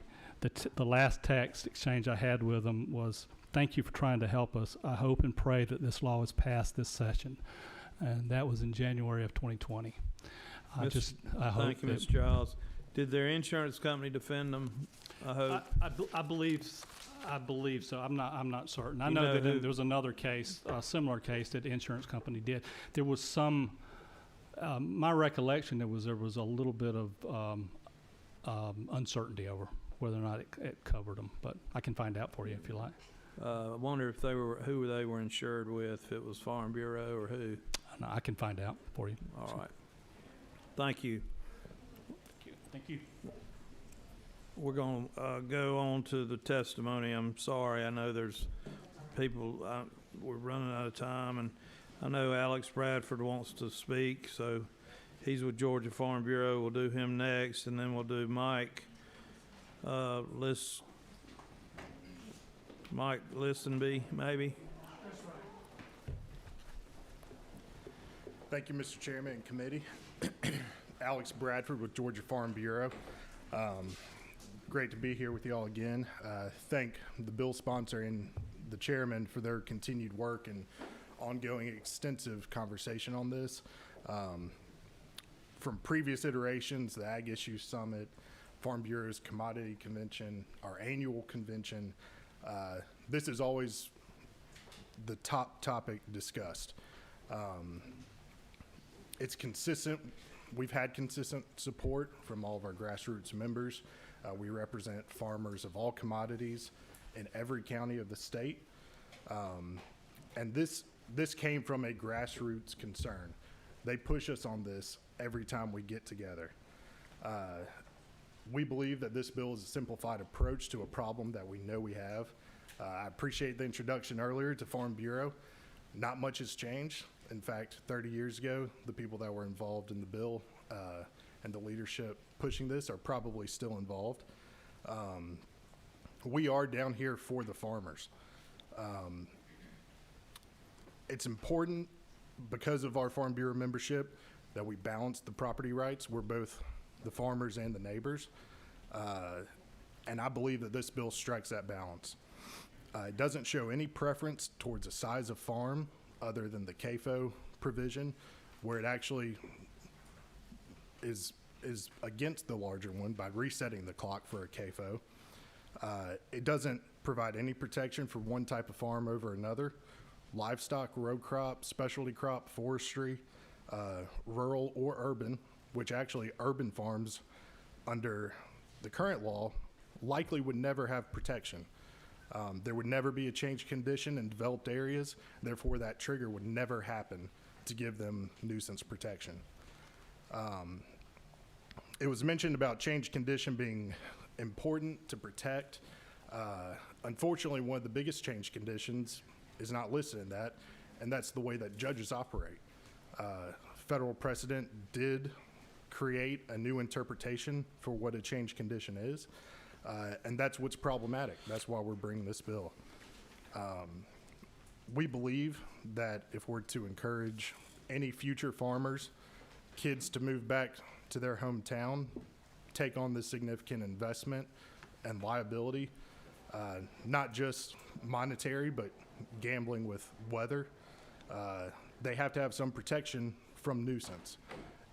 last text exchange I had with him was, "Thank you for trying to help us. I hope and pray that this law is passed this session." And that was in January of 2020. I hope Thank you, Mr. Giles. Did their insurance company defend them? I hope. I believe so. I'm not certain. I know that there was another case, a similar case that the insurance company did. There was some. My recollection there was a little bit of uncertainty over whether or not it covered them, but I can find out for you if you like. I wonder if who they were insured with, if it was Farm Bureau or who. No, I can find out for you. All right. Thank you. Thank you. we're going to go on to the testimony. I'm sorry, I know there's people, we're running out of time, and I know Alex Bradford wants to speak, so he's with Georgia Farm Bureau. We'll do him next, and then we'll do Mike Mike Listenby, maybe. Thank you, Mr. Chairman and committee. Alex Bradford with Georgia Farm Bureau. Great to be here with you all again. Thank the bill sponsor and the chairman for their continued work and ongoing extensive conversation on this. From previous iterations, the Ag Issues Summit, Farm Bureau's Commodity Convention, our annual convention, this is always the top topic discussed. It's consistent. We've had consistent support from all of our grassroots members. We represent farmers of all commodities in every county of the state. And this came from a grassroots concern. They push us on this every time we get together. We believe that this bill is a simplified approach to a problem that we know we have. I appreciate the introduction earlier to Farm Bureau. Not much has changed. In fact, 30 years ago, the people that were involved in the bill and the leadership pushing this are probably still involved. We are down here for the farmers. It's important because of our Farm Bureau membership that we balance the property rights. We're both the farmers and the neighbors. And I believe that this bill strikes that balance. It doesn't show any preference towards the size of farm other than the CAFO provision, where it actually is against the larger one by resetting the clock for a CAFO. It doesn't provide any protection for one type of farm over another. Livestock, row crop, specialty crop, forestry, rural or urban, which actually urban farms under the current law likely would never have protection. There would never be a change condition in developed areas, therefore that trigger would never happen to give them nuisance protection. It was mentioned about change condition being important to protect. Unfortunately, one of the biggest change conditions is not listed in that, and that's the way that judges operate. Federal precedent did create a new interpretation for what a change condition is. And that's what's problematic. That's why we're bringing this bill. We believe that if we're to encourage any future farmers, kids to move back to their hometown, take on this significant investment and liability, not just monetary, but gambling with weather, they have to have some protection from nuisance.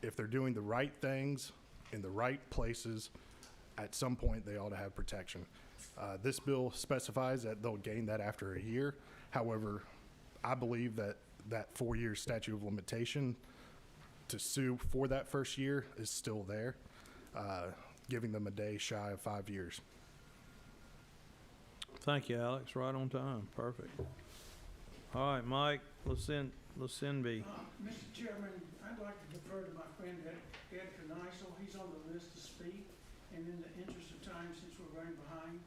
If they're doing the right things in the right places, at some point they ought to have protection. This bill specifies that they'll gain that after a year. However, I believe that that 4-year statute of limitation to sue for that first year is still there, giving them a day shy of 5 years. Thank you, Alex. Right on time. Perfect. All right, Mike Listenby. Mr. Chairman, I'd like to defer to my friend Ed Kneisel. He's on the list to speak. And in the interest of time, since we're running behind.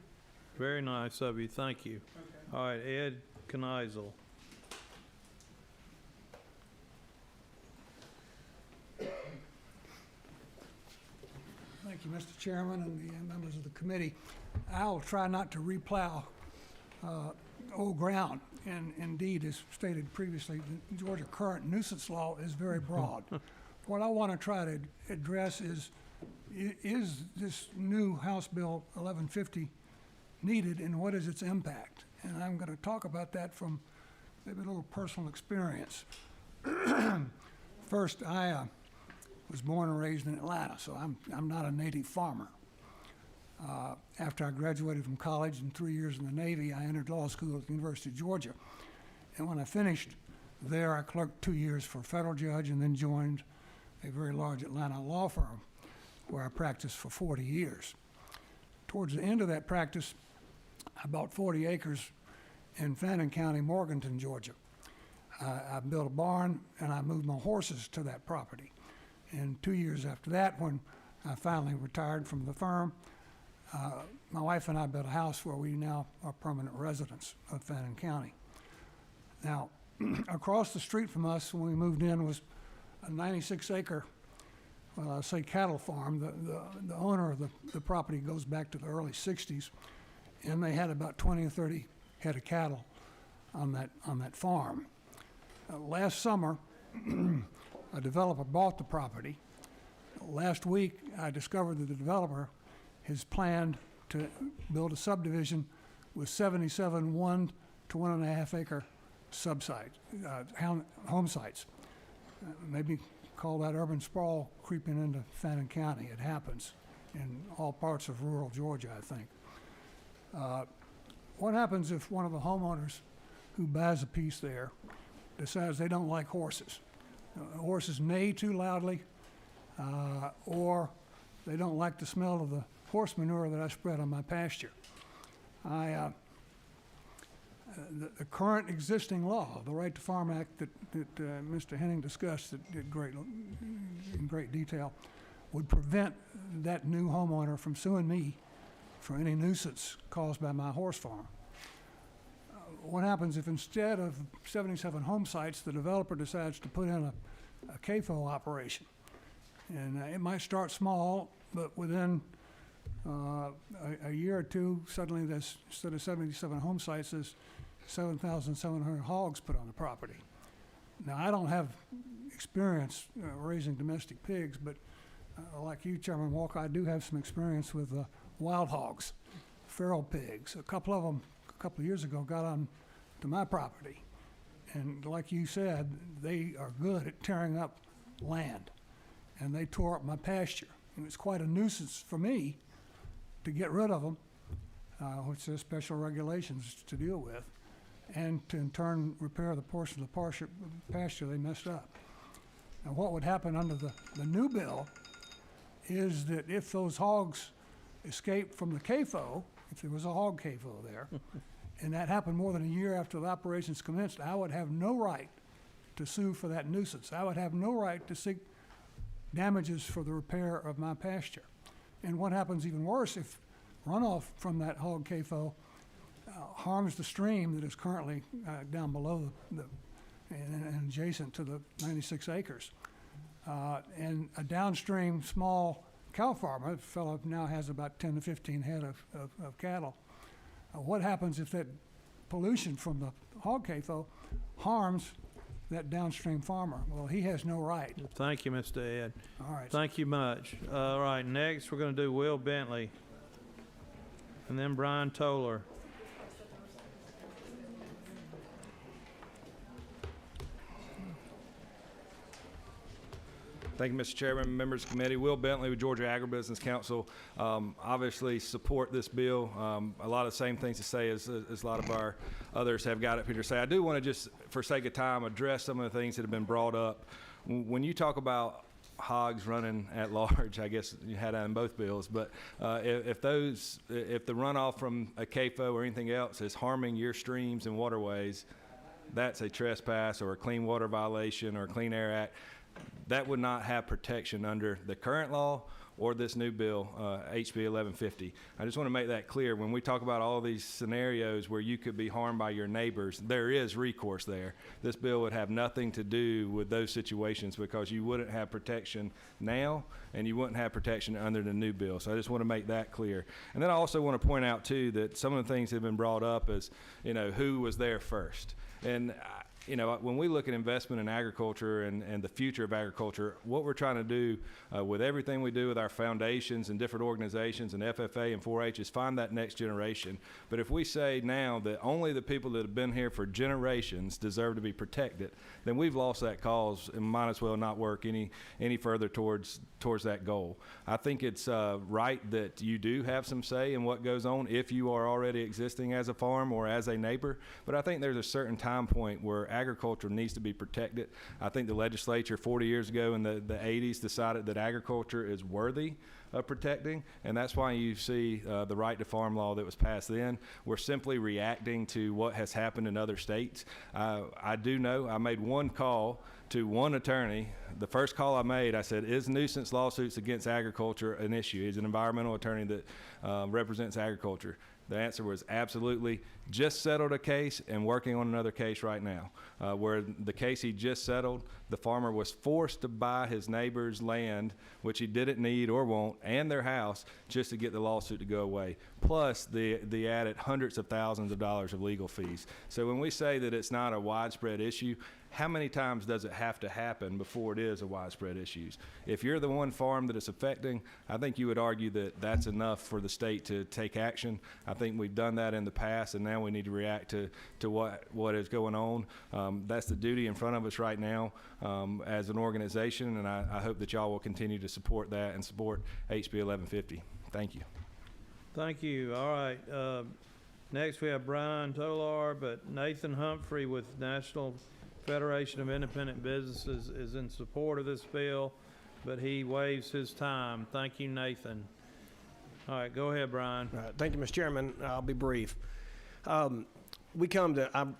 Very nice of you. Thank you. Okay. All right, Ed Kneisel. Thank you, Mr. Chairman and the members of the committee. I'll try not to replow old ground. And indeed, as stated previously, the Georgia current nuisance law is very broad. What I want to try to address is this new House Bill 1150 needed, and what is its impact? And I'm going to talk about that from maybe a little personal experience. First, I was born and raised in Atlanta, so I'm not a native farmer. After I graduated from college and 3 years in the Navy, I entered law school at the University of Georgia. And when I finished there, I clerked 2 years for a federal judge and then joined a very large Atlanta law firm where I practiced for 40 years. Towards the end of that practice, I bought 40 acres in Fannin County, Morganton, Georgia. I built a barn and I moved my horses to that property. And 2 years after that, when I finally retired from the firm, My wife and I built a house where we now are permanent residents of Fannin County. Now, across the street from us when we moved in was a 96-acre, well, I'll say cattle farm. The owner of the property goes back to the early 60s, and they had about 20 or 30 head of cattle on that farm. Last summer, a developer bought the property. Last week, I discovered that the developer has planned to build a subdivision with 77 1 to 1.5 acre home sites. Maybe call that urban sprawl creeping into Fannin County. It happens in all parts of rural Georgia, I think. What happens if one of the homeowners who buys a piece there decides they don't like horses? Horses neigh too loudly, or they don't like the smell of the horse manure that I spread on my pasture. The current existing law, the Right to Farm Act that Mr. Henning discussed in great detail, would prevent that new homeowner from suing me for any nuisance caused by my horse farm. What happens if instead of 77 home sites, the developer decides to put in a CAFO operation? And it might start small, but within a year or two, suddenly there's, instead of 77 home sites, there's 7,700 hogs put on the property. Now, I don't have experience raising domestic pigs, but like you, Chairman Walker, I do have some experience with wild hogs, feral pigs. A couple of them, a couple of years ago, got on to my property. And like you said, they are good at tearing up land. And they tore up my pasture. And it's quite a nuisance for me to get rid of them, which there's special regulations to deal with, and to in turn repair the portion of the pasture they messed up. Now, what would happen under the new bill is that if those hogs escaped from the CAFO, if there was a hog CAFO there, and that happened more than a year after the operations commenced, I would have no right to sue for that nuisance. I would have no right to seek damages for the repair of my pasture. And what happens even worse if runoff from that hog CAFO harms the stream that is currently down below and adjacent to the 96 acres. And a downstream small cow farmer, a fellow now has about 10 to 15 head of cattle. What happens if that pollution from the hog CAFO harms that downstream farmer? Well, he has no right. Thank you, Mr. Ed. All right. Thank you much. All right, next we're going to do Will Bentley, and then Brian Toller. Thank you, Mr. Chairman, members of the committee. Will Bentley with Georgia Agribusiness Council. Obviously support this bill. A lot of the same things to say as a lot of our others have got up here to say. I do want to just, for sake of time, address some of the things that have been brought up. When you talk about hogs running at large, I guess you had that in both bills, but if the runoff from a CAFO or anything else is harming your streams and waterways, that's a trespass or a clean water violation or a Clean Air Act. That would not have protection under the current law or this new bill, HB 1150. I just want to make that clear. When we talk about all these scenarios where you could be harmed by your neighbors, there is recourse there. This bill would have nothing to do with those situations because you wouldn't have protection now and you wouldn't have protection under the new bill. So I just want to make that clear. And then I also want to point out too that some of the things that have been brought up is, who was there first. And when we look at investment in agriculture and the future of agriculture, what we're trying to do with everything we do with our foundations and different organizations and FFA and 4-H is find that next generation. But if we say now that only the people that have been here for generations deserve to be protected, then we've lost that cause and might as well not work any further towards that goal. I think it's right that you do have some say in what goes on if you are already existing as a farm or as a neighbor. But I think there's a certain time point where agriculture needs to be protected. I think the legislature 40 years ago in the 80s decided that agriculture is worthy of protecting, and that's why you see the right to farm law that was passed then. We're simply reacting to what has happened in other states. I do know I made one call to one attorney. The first call I made, I said, is nuisance lawsuits against agriculture an issue? He's an environmental attorney that represents agriculture. The answer was absolutely. Just settled a case and working on another case right now, where the case he just settled, the farmer was forced to buy his neighbor's land, which he didn't need or want, and their house, just to get the lawsuit to go away, plus the added hundreds of thousands of dollars of legal fees. So when we say that it's not a widespread issue, how many times does it have to happen before it is a widespread issue? If you're the one farm that it's affecting, I think you would argue that that's enough for the state to take action. I think we've done that in the past, and now we need to react to what is going on. That's the duty in front of us right now as an organization, and I hope that y'all will continue to support that and support HB 1150. Thank you. Thank you. All right. Next, we have Brian Tolar, but Nathan Humphrey with National Federation of Independent Businesses is in support of this bill, but he waives his time. Thank you, Nathan. All right, go ahead, Brian. Thank you, Mr. Chairman. I'll be brief. I'm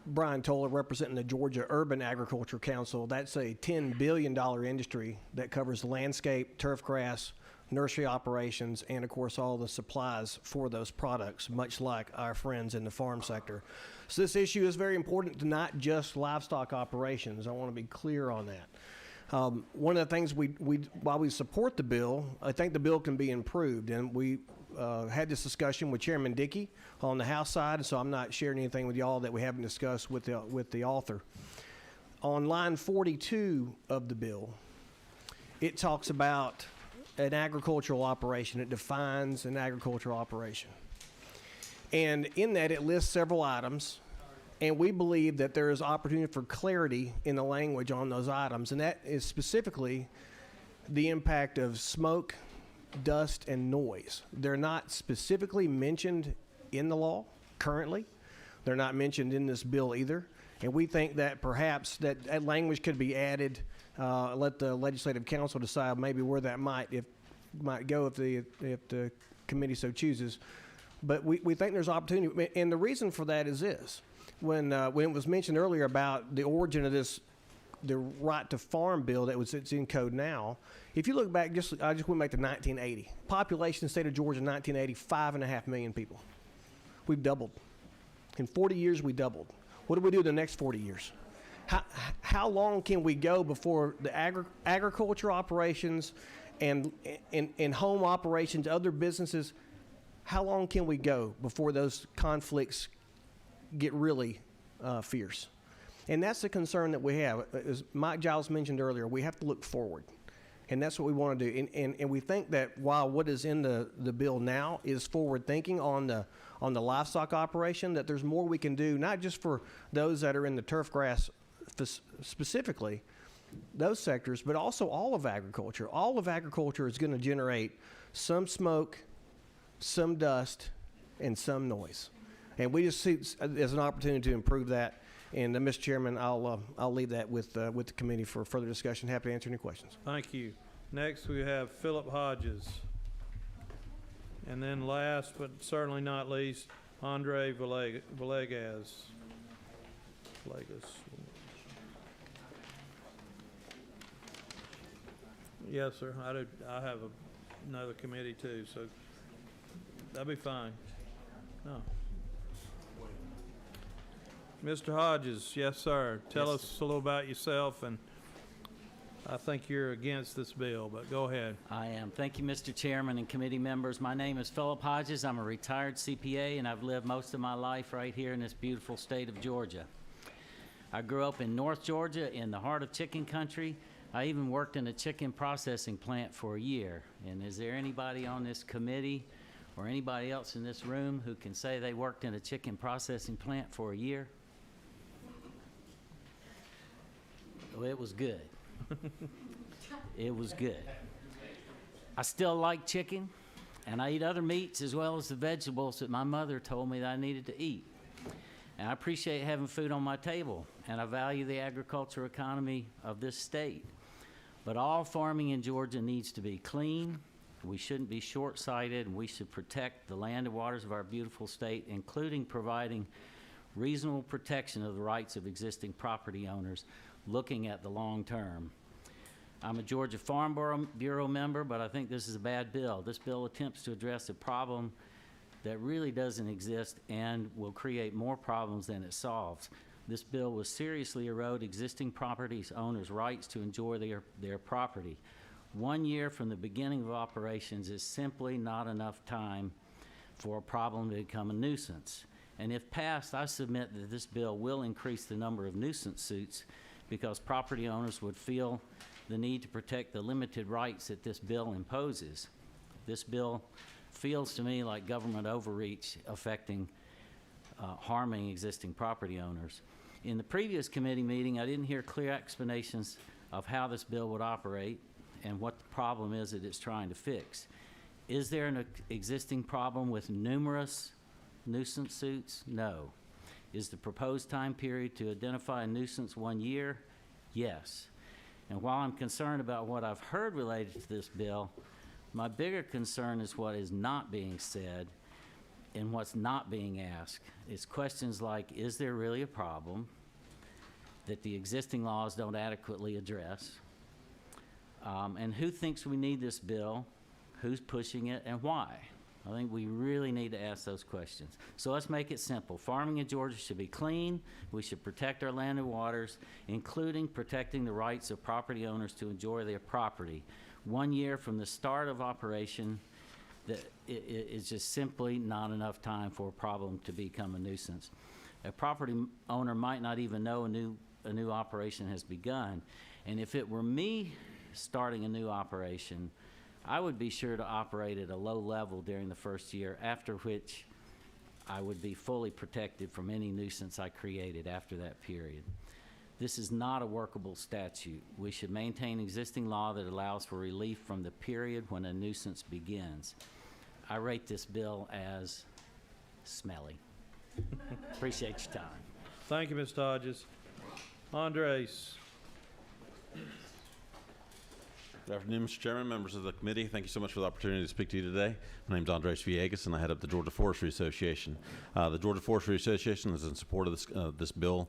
Brian Toller, representing the Georgia Urban Agriculture Council. That's a $10 billion industry that covers landscape, turf grass, nursery operations, and of course all the supplies for those products, much like our friends in the farm sector. So this issue is very important to not just livestock operations. I want to be clear on that. One of the things while we support the bill, I think the bill can be improved, and we had this discussion with Chairman Dickey on the House side, so I'm not sharing anything with y'all that we haven't discussed with the author. On line 42 of the bill, it talks about an agricultural operation. It defines an agricultural operation. And in that, it lists several items, and we believe that there is opportunity for clarity in the language on those items, and that is specifically the impact of smoke, dust, and noise. They're not specifically mentioned in the law currently. They're not mentioned in this bill either, and we think that perhaps that language could be added. Let the Legislative Council decide maybe where that might go if the committee so chooses. But we think there's opportunity, and the reason for that is this: when it was mentioned earlier about the origin of the right to farm bill it's in code now. If you look back, I just went back to 1980. Population in the state of Georgia in 1980, 5.5 million people. We've doubled. In 40 years, we doubled. What do we do the next 40 years? How long can we go before the agriculture operations and home operations, other businesses, how long can we go before those conflicts get really fierce? And that's the concern that we have. As Mike Giles mentioned earlier, we have to look forward. And that's what we want to do. And we think that while what is in the bill now is forward thinking on the livestock operation, that there's more we can do, not just for those that are in the turf grass specifically, those sectors, but also all of agriculture. All of agriculture is going to generate some smoke, some dust, and some noise. And we just see it as an opportunity to improve that. And Mr. Chairman, I'll leave that with the committee for further discussion. Happy to answer any questions. Thank you. Next, we have Philip Hodges. And then last, but certainly not least, Andre Villegas. Yes, sir. I have another committee too, so that'll be fine. No. Mr. Hodges, yes, sir. Tell us a little about yourself, and I think you're against this bill, but go ahead. I am. Thank you, Mr. Chairman and committee members. My name is Philip Hodges. I'm a retired CPA, and I've lived most of my life right here in this beautiful state of Georgia. I grew up in North Georgia in the heart of chicken country. I even worked in a chicken processing plant for a year. And is there anybody on this committee or anybody else in this room who can say they worked in a chicken processing plant for a year? Well, it was good. It was good. I still like chicken, and I eat other meats as well as the vegetables that my mother told me that I needed to eat. And I appreciate having food on my table, and I value the agricultural economy of this state. But all farming in Georgia needs to be clean. We shouldn't be short-sighted, and we should protect the land and waters of our beautiful state, including providing reasonable protection of the rights of existing property owners, looking at the long term. I'm a Georgia Farm Bureau member, but I think this is a bad bill. This bill attempts to address a problem that really doesn't exist and will create more problems than it solves. This bill will seriously erode existing property owners' rights to enjoy their property. 1 year from the beginning of operations is simply not enough time for a problem to become a nuisance. And if passed, I submit that this bill will increase the number of nuisance suits because property owners would feel the need to protect the limited rights that this bill imposes. This bill feels to me like government overreach affecting, harming existing property owners. In the previous committee meeting, I didn't hear clear explanations of how this bill would operate and what the problem is that it's trying to fix. Is there an existing problem with numerous nuisance suits? No. Is the proposed time period to identify a nuisance 1 year? Yes. And while I'm concerned about what I've heard related to this bill, my bigger concern is what is not being said and what's not being asked. It's questions like, is there really a problem that the existing laws don't adequately address? And who thinks we need this bill? Who's pushing it and why? I think we really need to ask those questions. So let's make it simple. Farming in Georgia should be clean. We should protect our land and waters, including protecting the rights of property owners to enjoy their property. 1 year from the start of operation, it's just simply not enough time for a problem to become a nuisance. A property owner might not even know a new operation has begun. And if it were me starting a new operation, I would be sure to operate at a low level during the first year, after which I would be fully protected from any nuisance I created after that period. This is not a workable statute. We should maintain existing law that allows for relief from the period when a nuisance begins. I rate this bill as smelly. Appreciate your time. Thank you, Mr. Hodges. Andres. Good afternoon, Mr. Chairman, members of the committee. Thank you so much for the opportunity to speak to you today. My name is Andres Villegas, and I head up the Georgia Forestry Association. The Georgia Forestry Association is in support of this bill.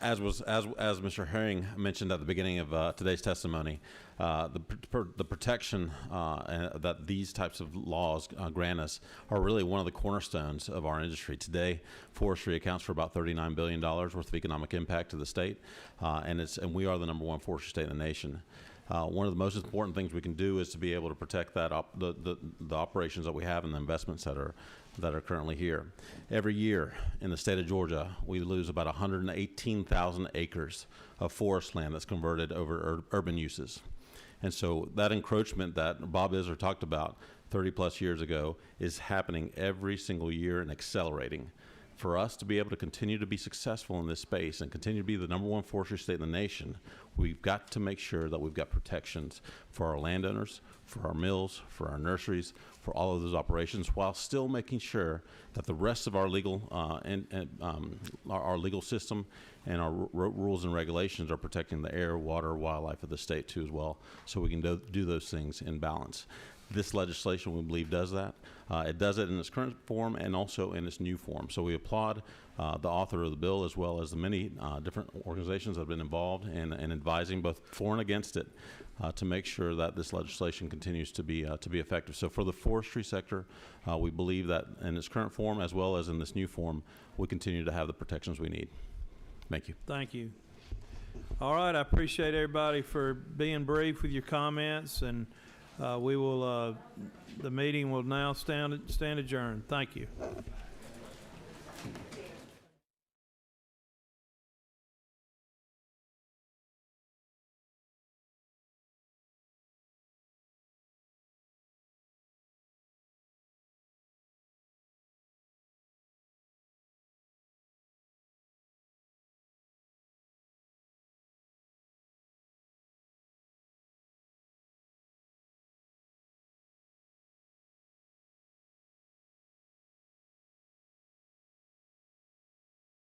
As Mr. Herring mentioned at the beginning of today's testimony, the protection that these types of laws grant us are really one of the cornerstones of our industry. Today, forestry accounts for about $39 billion worth of economic impact to the state, and we are the #1 forestry state in the nation. One of the most important things we can do is to be able to protect that the operations that we have and the investments that are currently here. Every year in the state of Georgia, we lose about 118,000 acres of forest land that's converted over urban uses. And so that encroachment that Bob Isler talked about 30 plus years ago is happening every single year and accelerating. For us to be able to continue to be successful in this space and continue to be the #1 forestry state in the nation, we've got to make sure that we've got protections for our landowners, for our mills, for our nurseries, for all of those operations, while still making sure that the rest of our legal our legal system and our rules and regulations are protecting the air, water, wildlife of the state too as well, so we can do those things in balance. This legislation, we believe, does that. It does it in its current form and also in its new form. So we applaud the author of the bill, as well as the many different organizations that have been involved in advising both for and against it to make sure that this legislation continues to be effective. So for the forestry sector, we believe that in its current form, as well as in this new form, we continue to have the protections we need. Thank you. Thank you. All right, I appreciate everybody for being brief with your comments, and the meeting will now stand adjourned. Thank you.